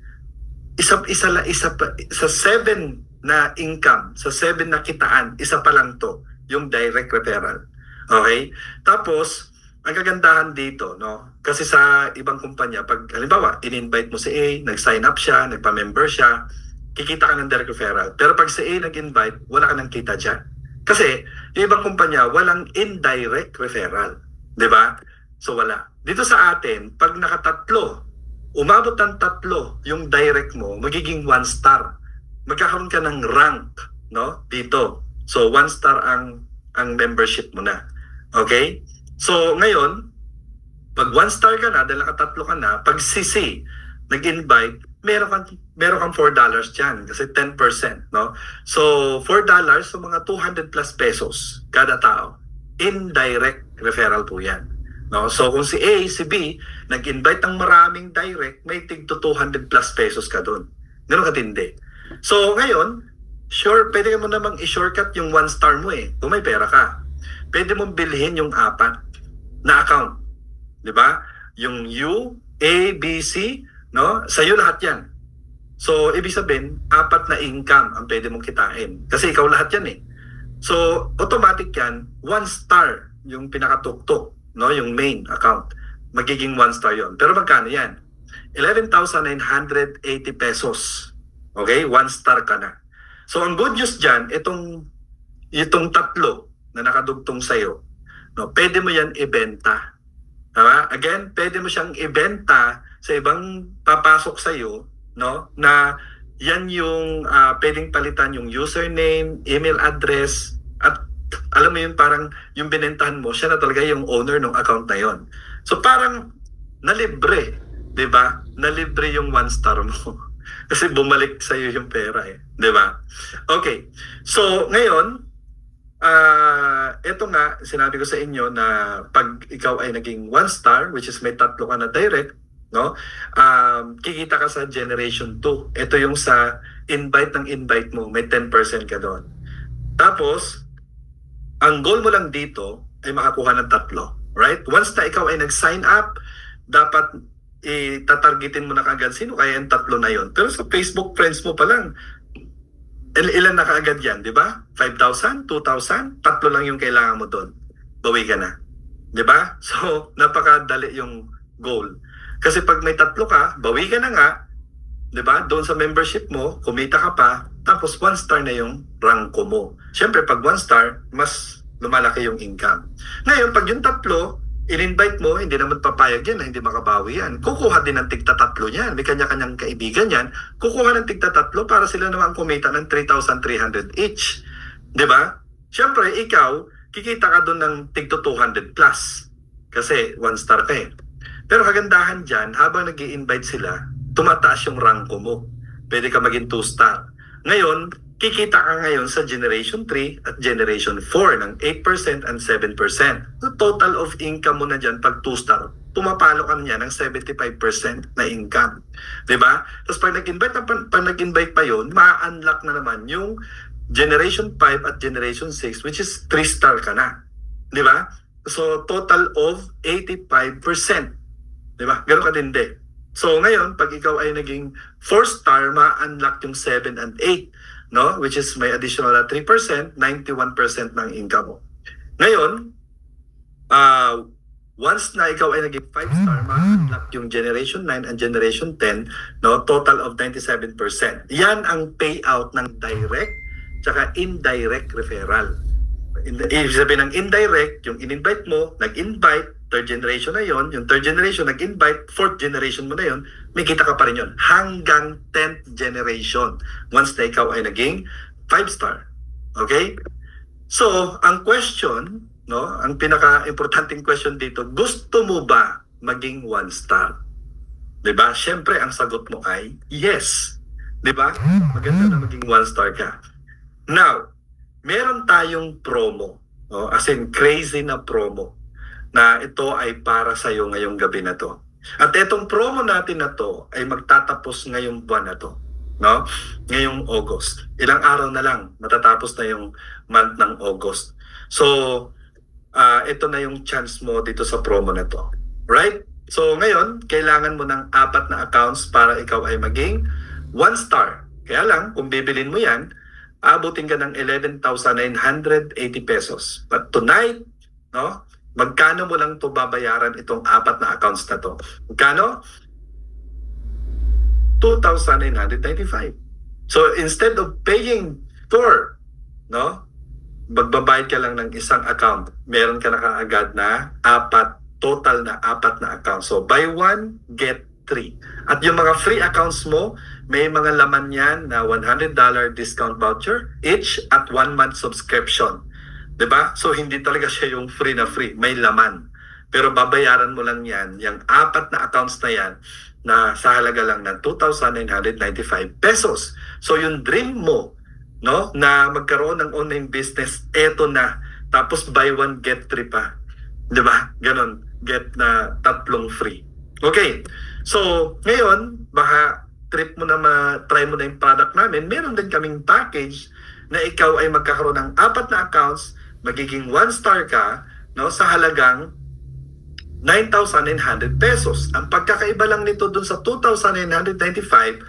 sa 7 na income, sa 7 na kitaan, isa pa lang to, yung direct referral. Okay? Tapos, ang kagandahan dito, no? Kasi sa ibang kumpanya, pag halimbawa, in-invite mo si A, nag-sign up siya, nagpa-member siya, kikita ka ng direct referral. Pero pag si A nag-invite, wala ka nang kita dyan. Kasi, yung ibang kumpanya, walang indirect referral. 'Di ba? So, wala. Dito sa atin, pag nakatatlo, umabot ng 3 yung direct mo, magiging 1 star. Magkakaroon ka ng rank, no? Dito. So, 1 star ang membership mo na. Okay? So, ngayon, pag 1 star ka na, dahil nakatatlo ka na, pag si C nag-invite, meron kang $4 dyan kasi 10%, no? So, $4, so mga 200 plus pesos kada tao. Indirect referral po yan. No? So, kung si A, si B, nag-invite ng maraming direct, may tig to 200 plus pesos ka doon. Ganun katindi. So, ngayon, sure, pwede mo namang i-shortcut yung 1 star mo eh. Kung may pera ka. Pwede mong bilhin yung 4 na account. 'Di ba? Yung U, A, B, C, no? Sa'yo lahat yan. So, ibig sabihin, 4 na income ang pwede mong kitain. Kasi ikaw lahat yan eh. So, automatic yan, 1 star yung pinakatuktok, no? Yung main account. Magiging 1 star yon. Pero magkano yan? 11,980 pesos. Okay? 1 star ka na. So, ang good news dyan, itong 3 na nakadugtong sa'yo, no? Pwede mo yan ibenta. Diba? Again, pwede mo siyang ibenta sa ibang papasok sa iyo, no, na yan yung pwedeng palitan yung username, email address, at alam mo yun, parang yung binentahan mo, siya na talaga yung owner ng account na yon. So parang nalibre, 'di ba? Nalibre yung 1 star mo. Kasi bumalik sa iyo yung pera, 'di ba? Okay. So ngayon, ito nga, sinabi ko sa inyo na pag ikaw ay naging 1 star, which is may 3 ka na direct, no? Kikita ka sa generation 2. Ito yung sa invite ng invite mo, may 10% ka doon. Tapos, ang goal mo lang dito ay makakuha ng 3, right? Once na ikaw ay nag-sign up, dapat tatargetin mo na kaagad sino kaya yung 3 na yon. Pero sa Facebook friends mo pa lang, ilan na kaagad yan, di ba? 5,000, 2,000, 3 lang yung kailangan mo doon. Bawi ka na. Di ba? So, napakadali yung goal. Kasi pag may 3 ka, bawi ka na nga, di ba? Doon sa membership mo, kumita ka pa, tapos 1 star na yung ranko mo. Siyempre, pag 1 star, mas lumalaki yung income. Ngayon, pag yung 3, in-invite mo, hindi naman papayag yan na hindi makabawi yan. Kukuha din ng tigta-3 yan. May kanya-kanyang kaibigan yan. Kukuha ng tigta-3 para sila naman kumita ng 3,300 each. Di ba? Siyempre, ikaw, kikita ka doon ng tigto 200 plus. Kasi 1 star ka eh. Pero kagandahan dyan, habang nag-i-invite sila, tumataas yung ranko mo. Pwede ka maging 2 star. Ngayon, kikita ka ngayon sa Generation 3 at Generation 4 ng 8% and 7%. So total of income mo na dyan pag 2 star, pumapalo ka na niya ng 75% na income. Diba? Tapos pag nag-invite pa yun, ma-unlock na naman yung Generation 5 at Generation 6, which is 3 star ka na. Diba? So total of 85%. Diba? Ganun ka din. So ngayon, pag ikaw ay naging 4 star, ma-unlock yung 7 and 8. No, which is may additional na 3%, 91% ng income mo. Ngayon, once na ikaw ay naging 5 star, ma-unlock yung Generation 9 and Generation 10, no, total of 97%. Yan ang payout ng direct tsaka indirect referral. Ibig sabihin ng indirect, yung in-invite mo, nag-invite, 3rd generation na yon, yung 3rd generation nag-invite, 4th generation mo na yon, may kita ka pa rin yun hanggang 10th generation once na ikaw ay naging 5 star. Okay? So, ang question, no, ang pinaka-importanting question dito, gusto mo ba maging 1 star? 'Di ba? Siyempre, ang sagot mo ay yes. 'Di ba? Maganda na maging 1 star ka. Now, meron tayong promo, no? As in crazy na promo, na ito ay para sa iyo ngayong gabi na to. At itong promo natin na to ay magtatapos ngayong buwan na to, no? Ngayong August. Ilang araw na lang matatapos na yung month ng August. So, ito na yung chance mo dito sa promo na to. Right? So, ngayon, kailangan mo ng 4 na accounts para ikaw ay maging 1 star. Kaya lang, kung bibilin mo yan, abutin ka ng 11,980 pesos. But tonight, no? Magkano mo lang to babayaran itong 4 na accounts na to? Magkano? 2,995. So instead of paying 4, no? Magbabayad ka lang ng isang account. Meron ka na kaagad na 4, total na 4 na accounts. So buy 1, get 3. At yung mga free accounts mo, may mga laman yan na $100 discount voucher each at 1 month subscription. 'Di ba? So hindi talaga siya yung free na free, may laman. Pero babayaran mo lang yan, yung 4 na accounts na yan, na sa halaga lang ng 2,995 pesos. So yung dream mo, no, na magkaroon ng online business, eto na. Tapos buy 1 get 3 pa. 'Di ba? Ganon, get na 3 free. Okay. So ngayon, baka trip mo na try mo na yung product namin. Meron din kaming package na ikaw ay magkakaroon ng 4 na accounts, magiging 1 star ka, no, sa halagang 9,900 pesos. Ang pagkakaiba lang nito dun sa 2,995,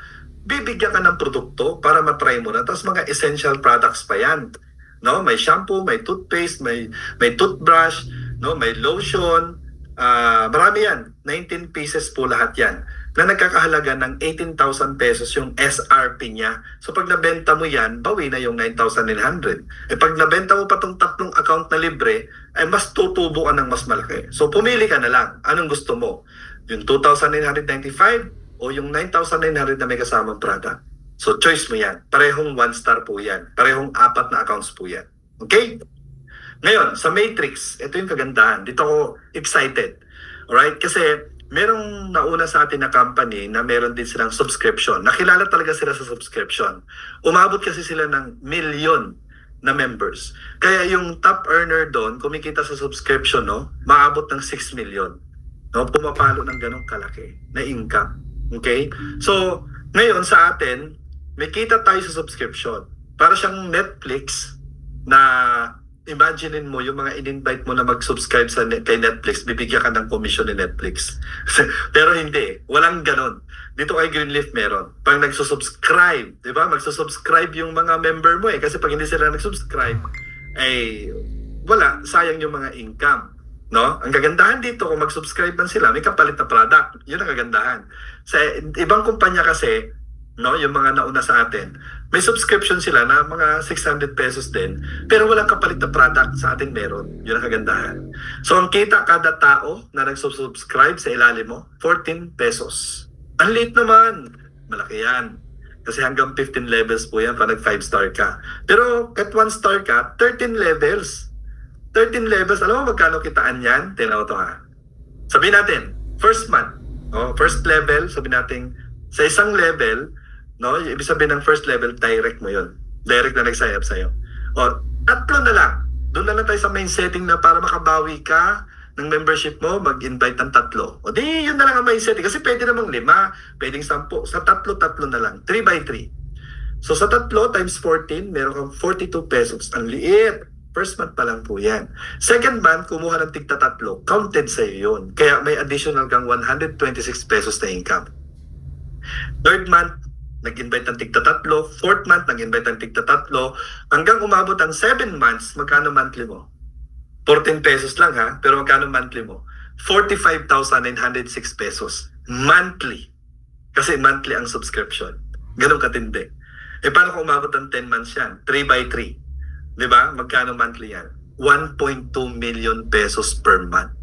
bibigyan ka ng produkto para matry mo na. Tapos mga essential products pa yan. No, may shampoo, may toothpaste, may toothbrush, no, may lotion, marami yan. 19 pieces po lahat yan, na nagkakahalaga ng 18,000 pesos yung SRP niya. So pag nabenta mo yan, bawi na yung 9,900. Pag nabenta mo pa tong 3 account na libre, ay mas tutubo ka ng mas malaki. So pumili ka na lang. Anong gusto mo? Yung 2,995 o yung 9,900 na may kasamang product. So choice mo yan. Parehong 1 star po yan. Parehong 4 na accounts po yan. Okay? Ngayon, sa Matrix, ito yung kagandahan. Dito ako excited. Alright? Kasi merong nauna sa atin na company na meron din silang subscription. Nakilala talaga sila sa subscription. Umabot kasi sila ng milyon na members. Kaya yung top earner doon, kumikita sa subscription, no, maabot ng 6 million. No, pumapalo ng ganong kalaki na income. Okay? So, ngayon sa atin, may kita tayo sa subscription. Para siyang Netflix na imaginein mo yung mga in-invite mo na mag-subscribe kay Netflix, bibigyan ka ng commission ni Netflix. Pero hindi. Walang ganon. Dito kay Greenleaf meron. Pag nagsusubscribe, di ba? Magsusubscribe yung mga member mo eh. Kasi pag hindi sila nag-subscribe, ay wala. Sayang yung mga income. No? Ang kagandahan dito, kung mag-subscribe man sila, may kapalit na product. Yun ang kagandahan. Sa ibang kumpanya kasi, no, yung mga nauna sa atin, may subscription sila na mga 600 pesos din, pero walang kapalit na product. Sa atin meron. Yun ang kagandahan. So, ang kita kada tao na nag-subscribe sa ilalim mo, 14 pesos. Ang liit naman. Malaki yan. Kasi hanggang 15 levels po yan pa nag 5 star ka. Pero at 1 star ka, 13 levels. 13 levels. Alam mo magkano kitaan yan? Tinaw to ha. Sabihin natin, first month. Oh, first level, sabihin natin, sa isang level, no, ibig sabihin ng first level, direct mo yun. Direct na nag-sign up sa'yo. O, 3 na lang. Doon na lang tayo sa main setting na para makabawi ka ng membership mo, mag-invite ng 3. O di, yun na lang ang main setting. Kasi pwede namang 5, pwedeng 10. Sa 3 na lang. 3 by 3. So sa 3 times 14, meron kang 42 pesos. Ang liit. First month pa lang po yan. Second month, kumuha ng tigta 3. Counted sa'yo yun. Kaya may additional kang 126 pesos na income. Third month, nag-invite ng tigta 3. Fourth month, nag-invite ng tigta 3. Hanggang umabot ang 7 months, magkano monthly mo? 14 pesos lang ha, pero magkano monthly mo? 45,906 pesos. Monthly. Kasi monthly ang subscription. Ganun katindi. Eh paano kung umabot ng 10 months yan? 3 by 3. Diba? Magkano monthly yan? 1.2 million pesos per month.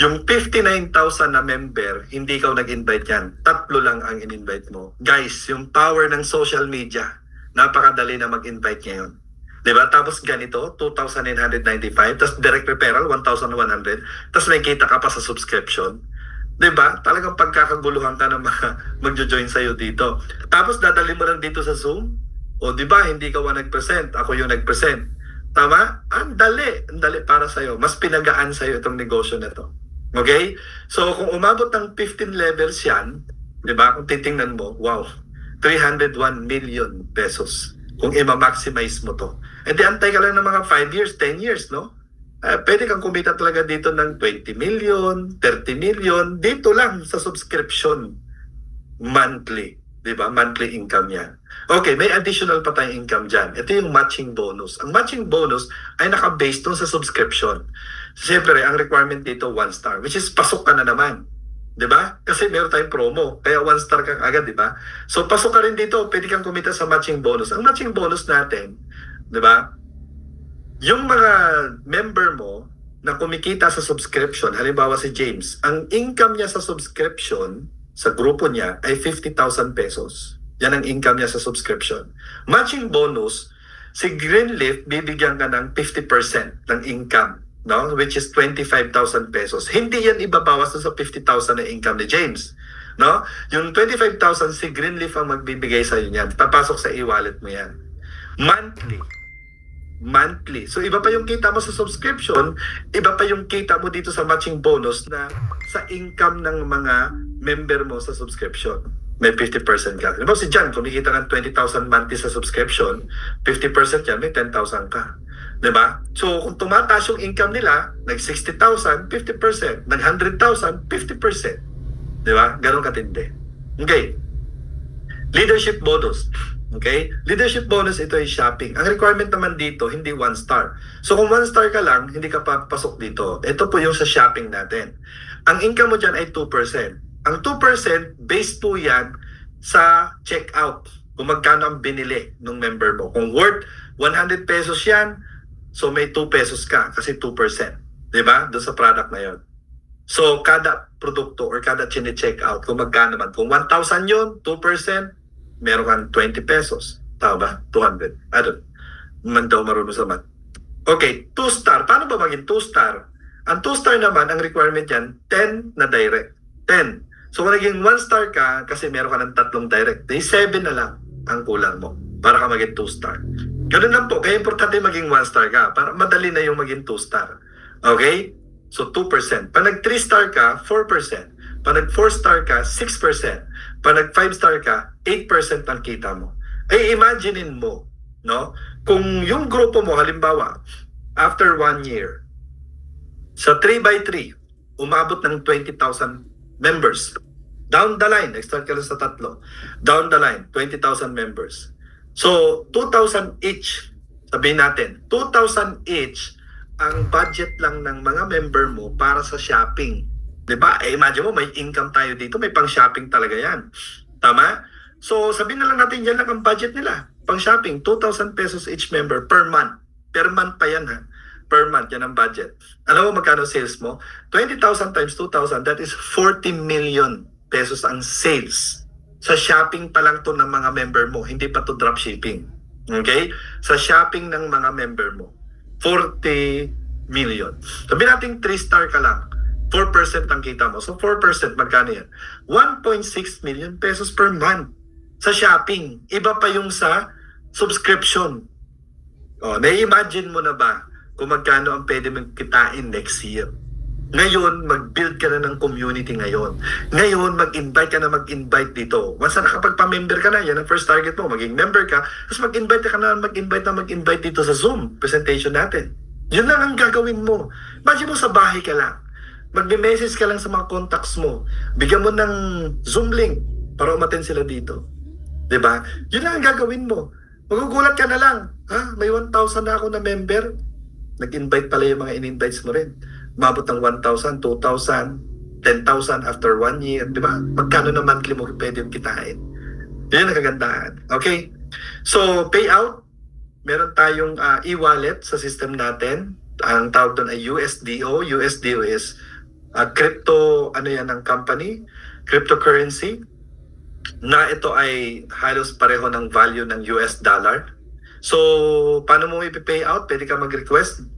Yung 59,000 na member, hindi ikaw nag-invite yan. 3 lang ang in-invite mo. Guys, yung power ng social media, napakadali na mag-invite ngayon. Diba? Tapos ganito, 2,995. Tapos direct referral, 1,100. Tapos may kita ka pa sa subscription. Diba? Talagang pagkakaguluhan ka na magjo-join sa'yo dito. Tapos dadali mo lang dito sa Zoom. O diba, hindi ka 100%. Ako yung nag-present. Tama? Ang dali para sa'yo. Mas pinagaan sa'yo itong negosyo na to. Okay? So kung umabot ng 15 levels yan, diba? Kung titingnan mo, wow, 301 million pesos. Kung i-maximize mo to. E di antay ka lang ng mga 5 years, 10 years, no? Pwede kang kumita talaga dito ng 20 million, 30 million, dito lang sa subscription. Monthly. Diba? Monthly income yan. Okay, may additional pa tayong income dyan. Ito yung matching bonus. Ang matching bonus ay naka-base dun sa subscription. Siyempre, ang requirement dito, 1 star, which is pasok ka na naman. Diba? Kasi meron tayong promo. Kaya 1 star ka agad, diba? So, pasok ka rin dito. Pwede kang kumita sa matching bonus. Ang matching bonus natin, diba? Yung mga member mo na kumikita sa subscription, halimbawa si James, ang income niya sa subscription, sa grupo niya, ay 50,000 pesos. Yan ang income niya sa subscription. Matching bonus, si Greenleaf, bibigyan ka ng 50% ng income, no? Which is 25,000 pesos. Hindi yan ibabawas sa 50,000 na income ni James. No? Yung 25,000 si Greenleaf ang magbibigay sa iyo niyan. Papasok sa e-wallet mo yan. Monthly. So iba pa yung kita mo sa subscription, iba pa yung kita mo dito sa matching bonus na sa income ng mga member mo sa subscription. May 50% ka. Diba si John, kumikita ng 20,000 monthly sa subscription, 50% yan, may 10,000 ka. Diba? So kung tumataas yung income nila, nag 60,000, 50%. Nag 100,000, 50%. Diba? Ganon katindi. Okay. Leadership bonus. Okay? Leadership bonus, ito ay shopping. Ang requirement naman dito, hindi 1 star. So kung 1 star ka lang, hindi ka papasok dito. Ito po yung sa shopping natin. Ang income mo dyan ay 2%. Ang 2%, based po yan sa checkout. Kung magkano ang binili ng member mo. Kung worth 100 pesos yan, so may 2 pesos ka kasi 2%. Diba? Doon sa product na yon. So, kada produkto or kada chine-check out, kung magkano man. Kung 1,000 yun, 2%, meron kang 20 pesos. Tama ba? 200. I don't. Man daw marunong sa math. Okay, 2-star. Paano ba maging 2-star? Ang 2-star naman, ang requirement yan, 10 na direct. 10. So kung naging 1-star ka, kasi meron ka ng 3 direct, di 7 na lang ang kulang mo para ka maging 2-star. Ganun lang po. Kaya importante maging 1-star ka para madali na yung maging 2-star. Okay? So 2%. Pag nag 3-star ka, 4%. Pag nag 4-star ka, 6%. Pag nag 5-star ka, 8% ang kita mo. Ay imaginein mo, no? Kung yung grupo mo, halimbawa, after 1 year, sa 3x3, umabot ng 20,000 members. Down the line, nag-start ka lang sa 3. Down the line, 20,000 members. So, 2,000 each, sabihin natin, 2,000 each ang budget lang ng mga member mo para sa shopping. Diba? Imagine mo, may income tayo dito, may pang-shopping talaga yan. Tama? So, sabihin na lang natin, yan lang ang budget nila. Pang-shopping, 2,000 pesos each member per month. Per month pa yan, ha? Per month, yan ang budget. Alam mo magkano sales mo? 20,000 times 2,000, that is 40 million pesos ang sales. Sa shopping pa lang to ng mga member mo, hindi pa to dropshipping. Okay? Sa shopping ng mga member mo, 40 million. Sabi natin 3-star ka lang, 4% ang kita mo. So 4%, magkano yan? 1.6 million pesos per month sa shopping. Iba pa yung sa subscription. O, na-imagine mo na ba kung magkano ang pwede mong kitain next year? Ngayon, mag-build ka na ng community ngayon. Ngayon, mag-invite ka na mag-invite dito. Once na nakapagpa-member ka na, yan ang first target mo, maging member ka, tapos mag-invite ka na mag-invite dito sa Zoom presentation natin. Yun lang ang gagawin mo. Imagine mo sa bahay ka lang. Mag-message ka lang sa mga contacts mo. Bigyan mo ng Zoom link para umaten sila dito. Diba? Yun lang ang gagawin mo. Magugulat ka na lang. Ha? May 1,000 na ako na member. Nag-invite pala yung mga in-invites mo rin. Mabot ng 1,000, 2,000, 10,000 after 1 year, di ba? Magkano na monthly mo pwede yung kitain? Yun ang kagandahan. Okay? So, payout, meron tayong e-wallet sa system natin. Ang tawag doon ay USDO. USDO is crypto, ano yan ng company? Cryptocurrency. Na ito ay halos pareho ng value ng US dollar. So, paano mo i-pay out? Pwede ka mag-request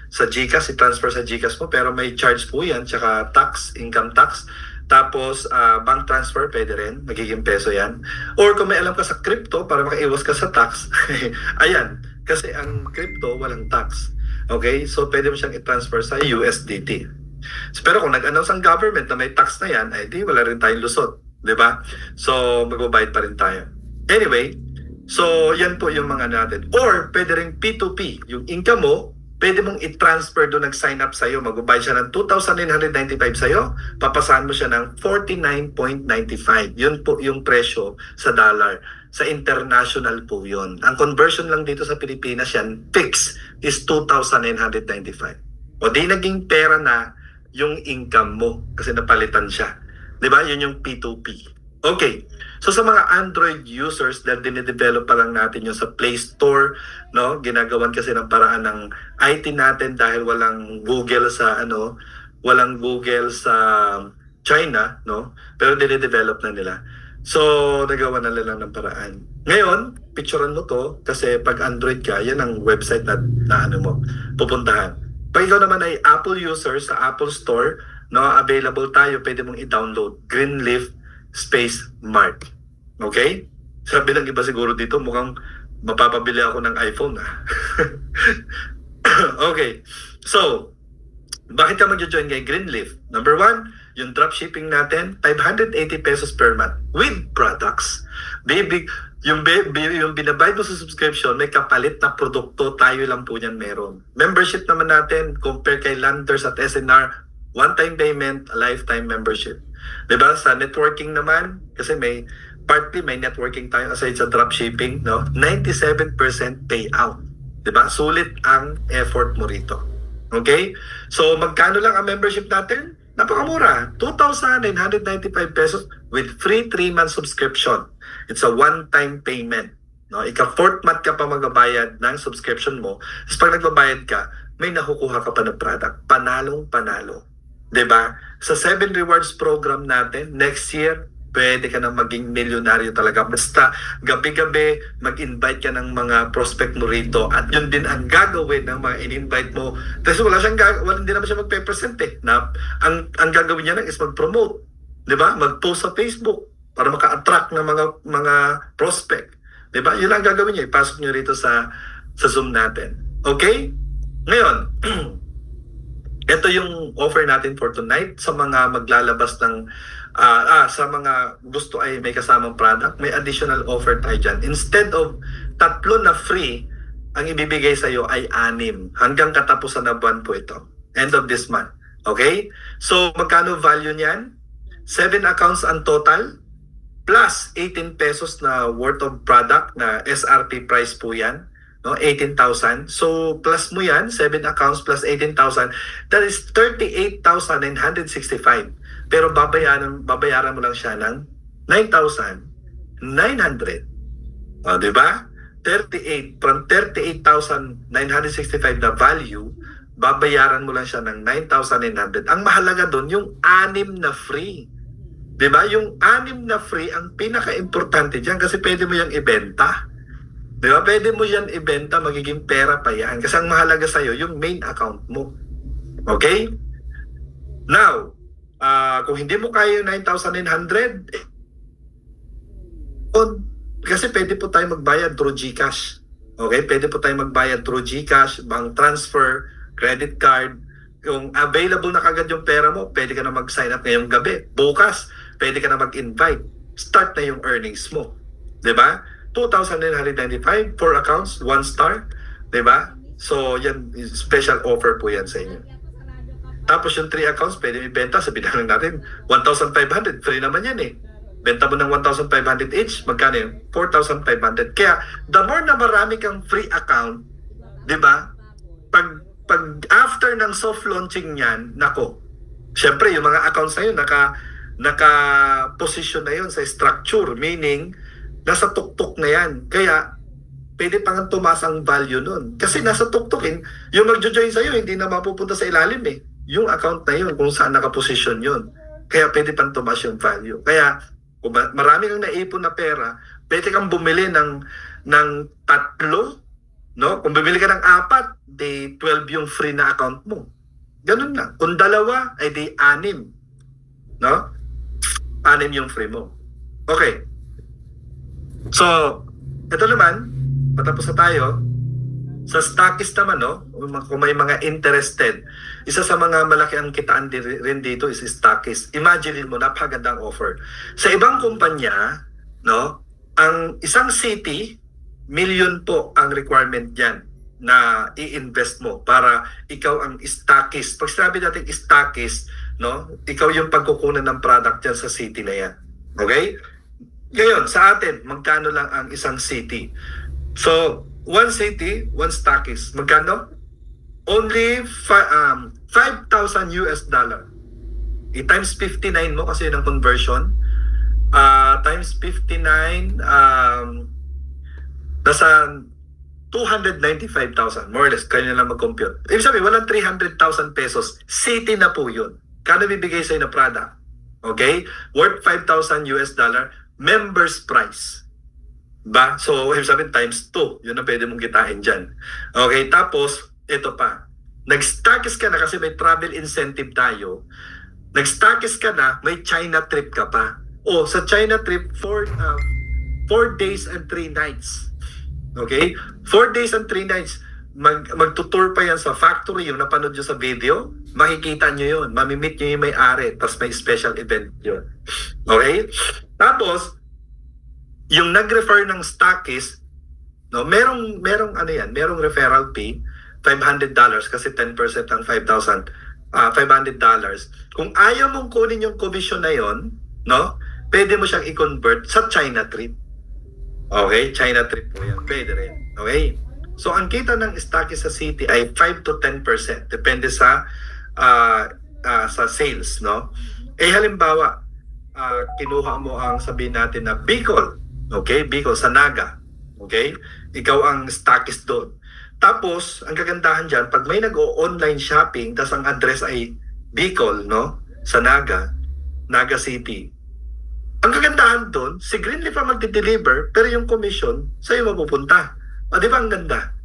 sa GCash, i-transfer sa GCash mo, pero may charge po yan, tsaka tax, income tax. Tapos, bank transfer, pwede rin, magiging peso yan. Or kung may alam ka sa crypto, para makaiwas ka sa tax, ayan, kasi ang crypto, walang tax. Okay? So, pwede mo siyang i-transfer sa USDT. So, pero kung nag-announce ang government na may tax na yan, ay di, wala rin tayong lusot. Diba? So, magbabayad pa rin tayo. Anyway, so, yan po yung mga natin. Or, pwede rin P2P. Yung income mo, pwede mong i-transfer doon nag-sign up sa'yo. Magbabayad siya ng 2,995 sa'yo. Papasahan mo siya ng 49.95. Yun po yung presyo sa dollar. Sa international po yun. Ang conversion lang dito sa Pilipinas yan, fix, is 2,995. O di naging pera na yung income mo kasi napalitan siya. Diba? Yun yung P2P. Okay. So sa mga Android users dahil dinidevelop pa lang natin yung sa Play Store, no? Ginagawan kasi ng paraan ng IT natin dahil walang Google sa China, no? Pero dinidevelop na nila. So nagawa na nila ng paraan. Ngayon, picturean mo to kasi pag Android ka, yan ang website na mo pupuntahan. Pag ikaw naman ay Apple user sa Apple Store, no, available tayo, pwede mong i-download Greenleaf Space Mart. Okay? Sabi ng iba siguro dito, mukhang mapapabili ako ng iPhone. Okay. So, bakit ka mag-join kay Greenleaf? Number 1, yung dropshipping natin, 580 pesos per month with products. Yung binabayad mo sa subscription, may kapalit na produkto, tayo lang po yan meron. Membership naman natin, compare kay Landers at SNR, one-time payment, a lifetime membership. Diba? Sa networking naman, kasi may networking tayo aside sa dropshipping, no? 97% payout. Diba? Sulit ang effort mo rito. Okay? So, magkano lang ang membership natin? Napakamura. 2,995 pesos with free 3-month subscription. It's a one-time payment. No? Ika-4th month ka pa magbabayad ng subscription mo. Tapos pag nagbabayad ka, may nakukuha ka pa ng product. Panalong panalo. 'Di ba? Sa 7 rewards program natin, next year, pwede ka na maging milyonaryo talaga. Basta gabi-gabi mag-invite ka ng mga prospect mo rito at yun din ang gagawin ng mga in-invite mo. Kasi hindi naman siya magpe-present eh. Ang gagawin niya lang is mag-promote. 'Di ba? Mag-post sa Facebook para maka-attract ng mga prospect. 'Di ba? Yun ang gagawin niya. Ipasok niyo rito sa Zoom natin. Okay? Ngayon, ito yung offer natin for tonight sa mga maglalabas ng sa mga gusto ay may kasamang product, may additional offer tayo dyan. Instead of 3 na free, ang ibibigay sa iyo ay 6 hanggang katapusan na buwan po ito. End of this month. Okay? So, magkano value niyan? 7 accounts ang total plus 18 pesos na worth of product na SRP price po yan. No, 18,000. So, plus mo yan, 7 accounts plus 18,000. That is 38,965. Pero babayaran mo lang siya ng 9,900. O, di ba? 38,965 na value, babayaran mo lang siya ng 9,900. Ang mahalaga doon, yung 6 na free. Di ba? Yung 6 na free, ang pinaka-importante dyan kasi pwede mo yung ibenta. Di ba? Pwede mo yan ibenta, magiging pera pa yan. Kasi ang mahalaga sa'yo, yung main account mo. Okay? Now, kung hindi mo kaya yung 9,900, kasi pwede po tayo magbayad through GCash. Okay? Pwede po tayo magbayad through GCash, bank transfer, credit card. Kung available na kagad yung pera mo, pwede ka na mag-sign up ngayong gabi. Bukas, pwede ka na mag-invite. Start na yung earnings mo. Diba? 2,995, 4 accounts, 1 star. Diba? So, yan, special offer po yan sa inyo. Tapos yung 3 accounts, pwede ibenta. Sabihin lang natin, 1,500. Free naman yan eh. Benta mo ng 1,500 each, magkano yun? 4,500. Kaya, the more na marami kang free account, diba? Pag after ng soft launching niyan, nako, syempre yung mga accounts na yun, naka-position na yun sa structure, meaning, nasa tuktok na yan. Kaya, pwede pang tumaas ang value nun. Kasi nasa tuktokin, yung magjo-join sa'yo, hindi na mapupunta sa ilalim eh. Yung account na yun, kung saan nakaposisyon yun. Kaya pwede pang tumaas yung value. Kaya, kung marami kang naipon na pera, pwede kang bumili ng 3, no? Kung bumili ka ng 4, di 12 yung free na account mo. Ganun lang. Kung 2, ay di 6. No? 6 yung free mo. Okay. So, ito naman, patapos na tayo. Sa stockist naman, no? Kung may mga interested, isa sa mga malaki ang kitaan rin dito is stockist. Imagine mo, napakagandang offer. Sa ibang kumpanya, no? Ang isang city, million po ang requirement dyan na i-invest mo para ikaw ang stockist. Pag sinabi natin stockist, no? Ikaw yung pagkukunan ng product dyan sa city na yan. Okay? Ngayon, sa atin, magkano lang ang isang city? So, 1 city, 1 stockist. Magkano? Only 5,000 US dollar. I-times 59 mo kasi yun ang conversion. Times 59, nasa 295,000. More or less, kanya lang mag-compute. Ibig sabihin, walang 300,000 pesos. City na po yun. Kano bibigay sa'yo na product? Okay? Worth 5,000 US dollar. Members price. Ba? So, ibig sabihin, times 2. Yun ang pwede mong kitain dyan. Okay? Tapos, ito pa. Nag-stockist ka na kasi may travel incentive tayo. Nag-stockist ka na, may China trip ka pa. O, sa China trip, 4 days and 3 nights. Okay? 4 days and 3 nights. Magtutour pa yan sa factory, yung napanood nyo sa video, makikita nyo yun. Mamimit nyo yung may-ari, tapos may special event yun. Okay? Tapos, yung nag-refer ng stockist, no, merong ano yan, merong referral fee, $500 kasi 10% ang $500. Kung ayaw mong kunin yung commission na yon, no, pwede mo siyang i-convert sa China trip. Okay? China trip po yan. Pwede rin. Okay? So, ang kita ng stockist sa city ay 5 to 10%. Depende sa sales, no? Halimbawa, kinuha mo ang sabihin natin na Bicol. Okay? Bicol, sa Naga. Okay? Ikaw ang stockist doon. Tapos, ang kagandahan dyan, pag may nag-o-online shopping, tas ang address ay Bicol, no? Sa Naga City. Ang kagandahan doon, si Greenleaf ang magde-deliver, pero yung commission, sa'yo mapupunta. O, di ba ang ganda?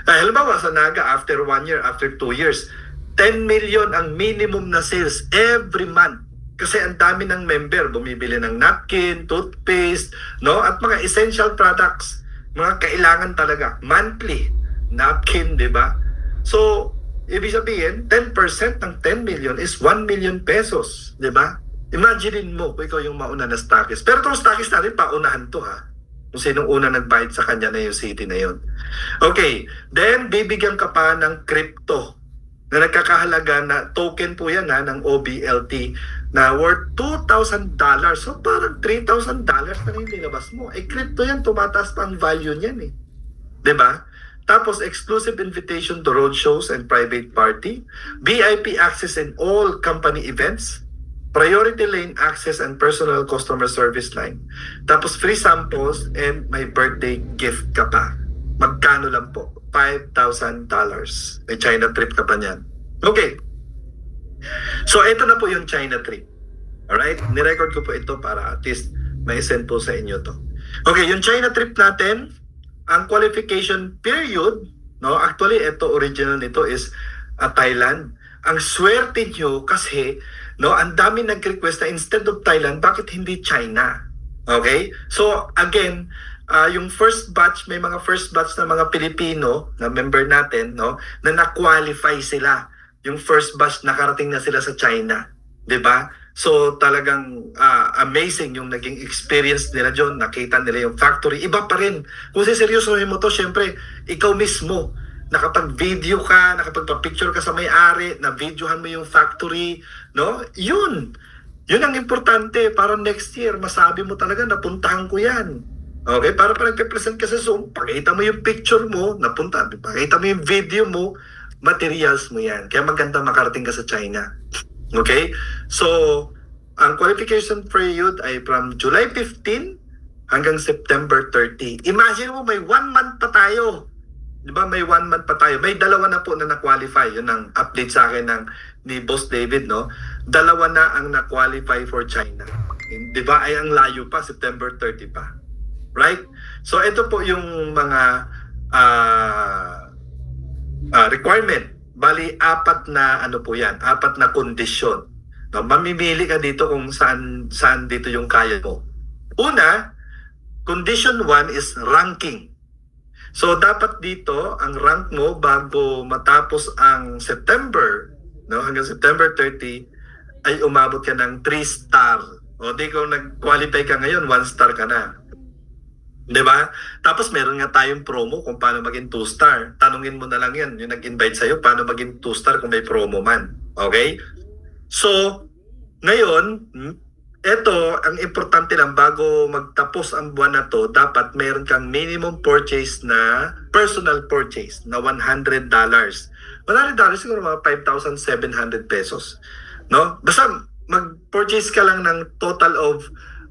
Halimbawa sa Naga, after 1 year, after 2 years, 10 million ang minimum na sales every month. Kasi ang dami ng member, bumibili ng napkin, toothpaste, no? At mga essential products, mga kailangan talaga, monthly, napkin, di ba? So, ibig sabihin, 10% ng 10 million is 1 million pesos, di ba? Imaginein mo kung ikaw yung mauna na stockist. Pero itong stockist natin, paunahan to ha. Kung sinong una nagbayad sa kanya na yung city na yun. Okay, then bibigyan ka pa ng crypto na nagkakahalaga na token po yan ha, ng OBLT na worth $2,000. So parang $3,000 na yung nilabas mo. Eh crypto yan, tumataas pa ang value niyan eh. 'Di ba? Tapos exclusive invitation to roadshows and private party, VIP access in all company events, priority lane access and personal customer service line. Tapos free samples and may birthday gift ka pa. Magkano lang po? $5,000. May China trip ka pa niyan. Okay. So ito na po yung China trip. Alright? Nirecord ko po ito para at least may send po sa inyo to. Okay, yung China trip natin, ang qualification period, no? Actually, ito original nito is Thailand. Ang swerte nyo kasi, no, ang dami nag-request na instead of Thailand, bakit hindi China? Okay? So, again, yung first batch, may mga first batch na mga Pilipino na member natin, no, na na-qualify sila. Yung first batch, nakarating na sila sa China. 'Di ba? So, talagang amazing yung naging experience nila dyan. Nakita nila yung factory. Iba pa rin. Kung siseryosohin mo to, syempre, ikaw mismo, nakapag-video ka, nakapagpa-picture ka sa may-ari, na-videohan mo yung factory, no? Yun ang importante para next year, masabi mo talaga, napuntahan ko yan. Okay? Para nagpe-present ka sa Zoom, pakita mo yung picture mo, pakita mo yung video mo, materials mo yan. Kaya maganda makarating ka sa China. Okay? So, ang qualification period ay from July 15 hanggang September 30. Imagine mo, may 1 month pa tayo. Di ba? May 1 month pa tayo. May 2 na po na na-qualify. Yun ang update sa akin ni Boss David, no? 2 na ang na-qualify for China. Di ba? Ay ang layo pa, September 30 pa. Right? So, ito po yung mga requirement. Bali, 4 na ano po yan, 4 na kondisyon. No, mamimili ka dito kung saan dito yung kaya mo. Una, condition 1 is ranking. So, dapat dito, ang rank mo bago matapos ang September, no, hanggang September 30, ay umabot ka ng 3 star. O, di kung nag-qualify ka ngayon, 1 star ka na. Diba? Tapos meron nga tayong promo kung paano maging 2 star. Tanungin mo na lang yan, yung nag-invite sa'yo, paano maging 2 star kung may promo man. Okay? So, ngayon, ito, ang importante lang, bago magtapos ang buwan na to, dapat meron kang minimum purchase na, personal purchase, na $100. $100 siguro mga 5,700 pesos. No? Basta mag-purchase ka lang ng total of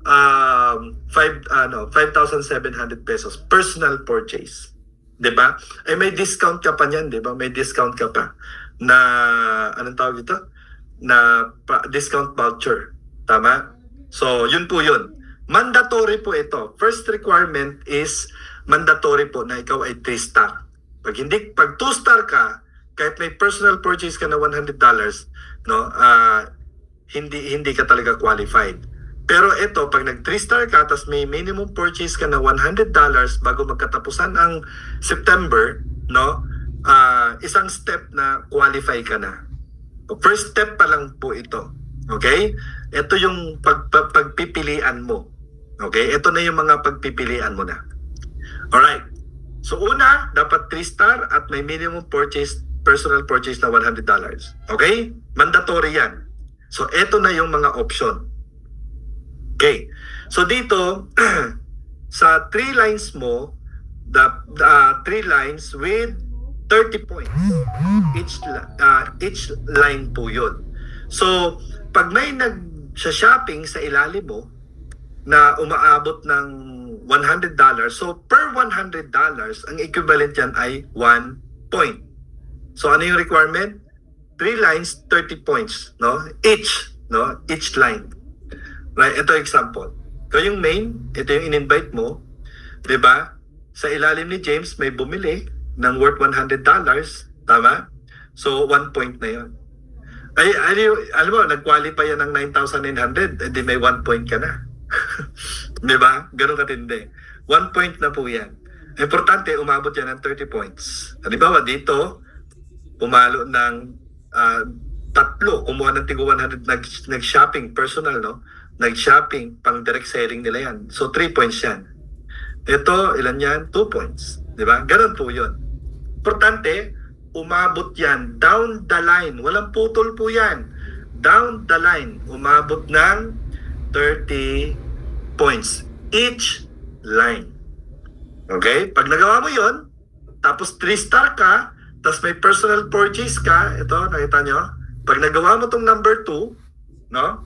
5,700 pesos personal purchase, 'di ba? Ay may discount ka pa niyan, 'di ba? May discount ka pa na anong tawag dito? Na discount voucher. Tama? So, yun po yun. Mandatory po ito. First requirement is mandatory po na ikaw ay 3 star. Pag 2 star ka, kahit may personal purchase ka na $100, no, hindi ka talaga qualified. Pero ito, pag nag 3 star ka, tapos may minimum purchase ka na $100 bago magkatapusan ang September, no? Isang step na qualify ka na. First step pa lang po ito. Okay? Ito yung pagpipilian mo. Okay? Ito na yung mga pagpipilian mo na. Alright. So una, dapat 3 star at may minimum purchase, personal purchase na $100. Okay? Mandatory yan. So ito na yung mga option. Okay. So dito, sa 3 lines mo, the 3 lines with 30 points. Each line po yun. So, pag may nag-shopping sa ilalim mo na umaabot ng $100, so per $100, ang equivalent yan ay 1 point. So, ano yung requirement? 3 lines, 30 points, no? Each, no? Each line. Right, ito example. Ito yung main, ito yung in-invite mo, 'di ba? Sa ilalim ni James may bumili ng worth $100, tama? So 1 point na 'yon. Ay, alam mo, nag-qualify yan ng 9,900, edi may 1 point ka na. 'Di ba? Ganun katindi. 1 point na po yan. Importante, umabot yan ng 30 points. Halimbawa, dito, pumalo ng tatlo, kumuha ng tigo 100, nag-shopping, personal, no? Nag-shopping, pang direct selling nila yan. So, 3 points yan. Ito, ilan yan? 2 points. Di ba? Ganun po yun. Importante, umabot yan down the line. Walang putol po yan. Down the line, umabot ng 30 points. Each line. Okay? Pag nagawa mo yun, tapos 3-star ka, tapos may personal purchase ka, ito, nakita nyo? Pag nagawa mo tong number 2, no?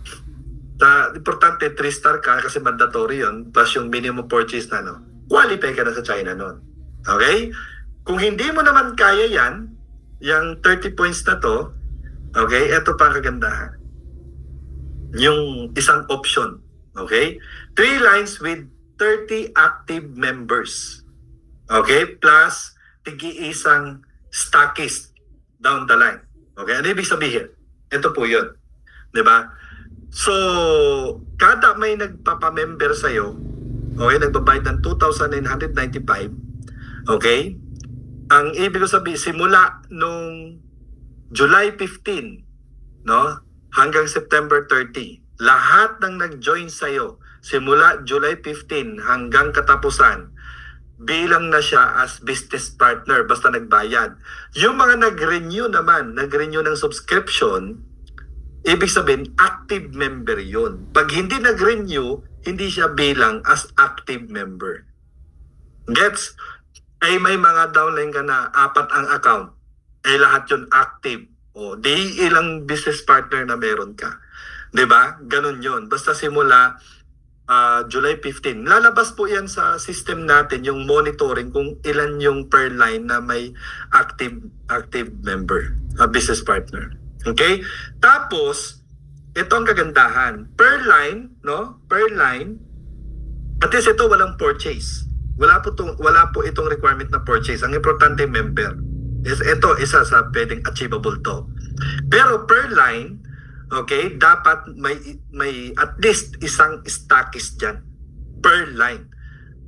Importante, 3-star ka kasi mandatory yun, plus yung minimum purchase na, no? Qualify ka na sa China nun. Okay? Kung hindi mo naman kaya yan, yung 30 points na to, okay, ito pa ang kagandahan. Yung isang option, okay? 3 lines with 30 active members. Okay? Plus, tigi-isang stockist down the line. Okay? Ano ibig sabihin? Ito po yun. Diba? So, kada may nagpapamember sa'yo, okay, nagbabayad ng 2,995, okay? Ang ibig sabihin, simula nung July 15, no, hanggang September 30, lahat ng nag-join sa'yo, simula July 15 hanggang katapusan, bilang na siya as business partner, basta nagbayad. Yung mga nag-renew naman, nag-renew ng subscription, ibig sabihin, active member yun. Pag hindi nag-renew, hindi siya bilang as active member. Gets? Ay may mga downline ka na 4 ang account. Ay lahat yun active. O, di ilang business partner na meron ka. 'Di ba? Ganun yun. Basta simula July 15. Lalabas po yan sa system natin, yung monitoring kung ilan yung per line na may active member, business partner. Okay? Tapos, ito ang kagandahan. Per line, no? Per line, at least ito walang purchase. Wala po itong requirement na purchase. Ang importante, member. Ito, isa sa pwedeng achievable to. Pero per line, okay, dapat may at least isang stockist dyan per line.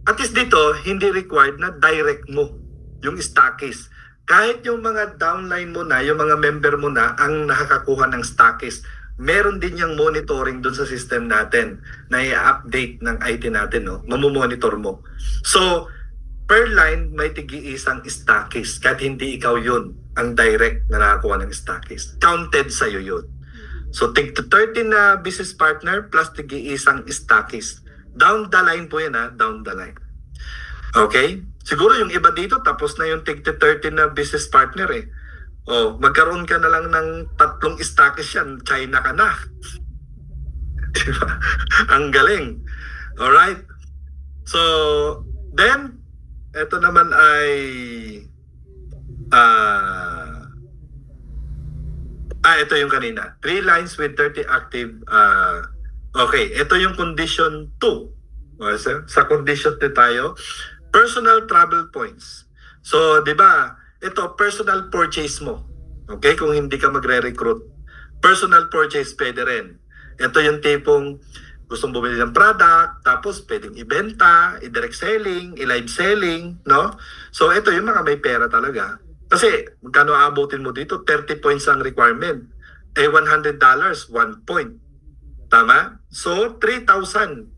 At least dito, hindi required na direct mo yung stockist. Kahit yung mga downline mo na, yung mga member mo na ang nakakakuha ng stockist, meron din yung monitoring dun sa system natin na i-update ng IT natin, no? Mamomonitor mo. So, per line, may tigi-isang stockist. Kahit hindi ikaw yun ang direct na nakakuha ng stockist. Counted sa'yo yun. So, tig 30 na business partner plus tigi-isang stockist. Down the line po yan, ha? Down the line. Okay? Siguro yung iba dito, tapos na yung tig 30 na business partner, eh. O, magkaroon ka na lang ng 3 stockist yan, China ka na. Diba? Ang galing. Alright? So, then, ito naman ay ito yung kanina. 3 lines with 30 active. Okay, ito yung condition 2. Sa condition 2 tayo. Personal travel points. So, di ba, ito, personal purchase mo. Okay, kung hindi ka magre-recruit. Personal purchase pwede rin. Ito yung tipong gustong bumili ng product, tapos pwedeng ibenta, i-direct selling, i-live selling, no? So, ito yung mga may pera talaga. Kasi, magkano aabutin mo dito? 30 points ang requirement. Eh, $100, 1 point. Tama? So, $3,000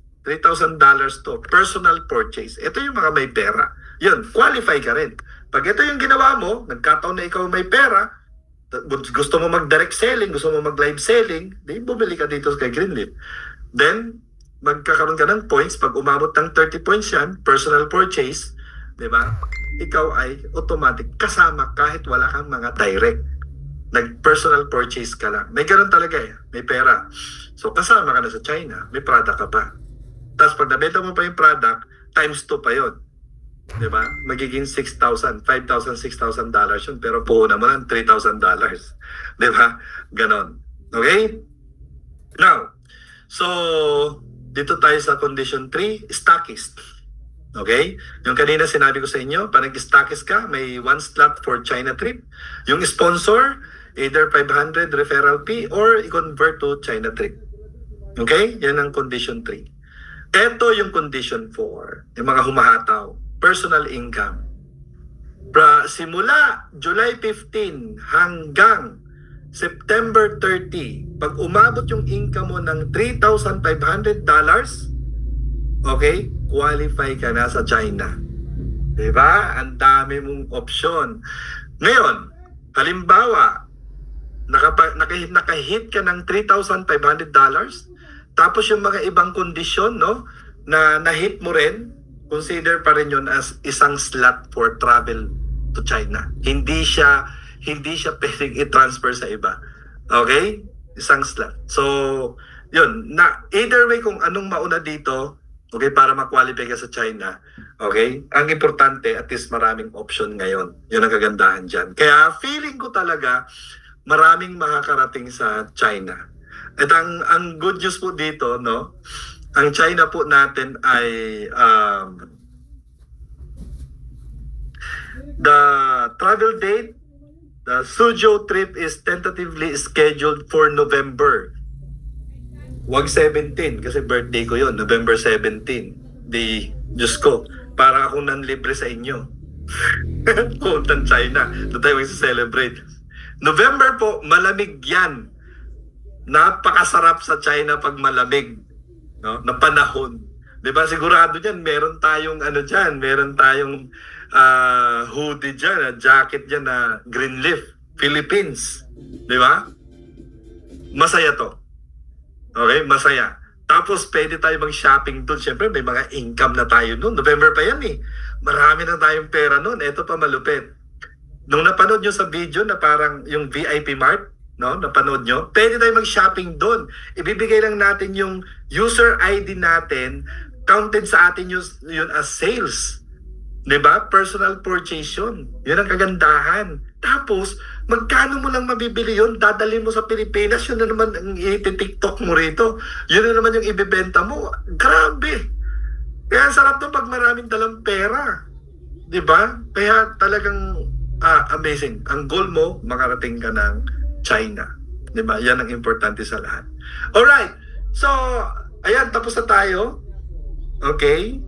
to personal purchase. Ito yung mga may pera. Yun, qualify ka rin. Pag ito yung ginawa mo, nagkataon na ikaw may pera, gusto mo mag-direct selling, gusto mo mag-live selling, di bumili ka dito kay Greenleaf. Then, magkakaroon ka ng points. Pag umabot ng 30 points yan, personal purchase, di ba? Ikaw ay automatic kasama kahit wala kang mga direct. Nag-personal purchase ka lang. May ganun talaga eh. May pera. So, kasama ka na sa China. May product ka pa. Tapos, pag nabenta mo pa yung product, times 2 pa yun. 'Di ba? Magiging 6,000, 5,000, 6,000 dollars yun, pero puhunan mo ng 3,000 dollars. 'Di ba? Ganon. Okay? Now, so dito tayo sa condition 3, stockist. Okay? Yung kanina sinabi ko sa inyo, pag nag-stockist ka, may 1 slot for China trip. Yung sponsor, either 500 referral fee or i-convert to China trip. Okay? Yan ang condition 3. Ito yung condition 4, yung mga humahataw. Personal income. Simula July 15 hanggang September 30, pag umabot yung income mo ng $3,500, okay, qualify ka na sa China. Diba? Ang dami mong option. Ngayon, halimbawa, nakahit ka ng $3,500, tapos yung mga ibang kondisyon, no, na nahit mo rin, consider pa rin yun as isang slot for travel to China. Hindi siya pwedeng i-transfer sa iba. Okay? Isang slot. So, yun. Either way, kung anong mauna dito, okay, para ma-qualify ka sa China, okay? Ang importante, at least maraming option ngayon. Yun ang kagandahan dyan. Kaya feeling ko talaga, maraming makakarating sa China. At ang good news po dito, no? Ang China po natin ay the travel date, the Suzhou trip is tentatively scheduled for November. Wag 17 kasi birthday ko yon, November 17. Diyos ko, para akong nanlibre sa inyo. Puntang China. Doon tayo mag-celebrate. November po, malamig yan. Napakasarap sa China pag malamig, no? Na panahon. 'Di ba? Sigurado diyan meron tayong meron tayong hoodie diyan, jacket diyan na green leaf, Philippines. 'Di ba? Masaya 'to. Okay, masaya. Tapos pwede tayo mag-shopping doon. Siyempre may mga income na tayo doon. November pa yan eh. Marami na tayong pera noon. Ito pa malupit. Nung napanood nyo sa video na parang yung VIP Mart, no, napanood nyo, pwede tayo mag-shopping doon. Ibibigay lang natin yung user ID natin, counted sa atin yun as sales. 'Di ba? Personal purchase yun. Yun ang kagandahan. Tapos, magkano mo lang mabibili yun? Dadalhin mo sa Pilipinas, yun na naman ang i-TikTok mo rito. Yun na naman yung ibebenta mo. Grabe! Kaya sarap to pag maraming dalang pera. 'Di ba? Kaya talagang amazing. Ang goal mo, makarating ka ng China. 'Di ba? Yan ang importante sa lahat. Alright. So, ayan, tapos na tayo. Okay?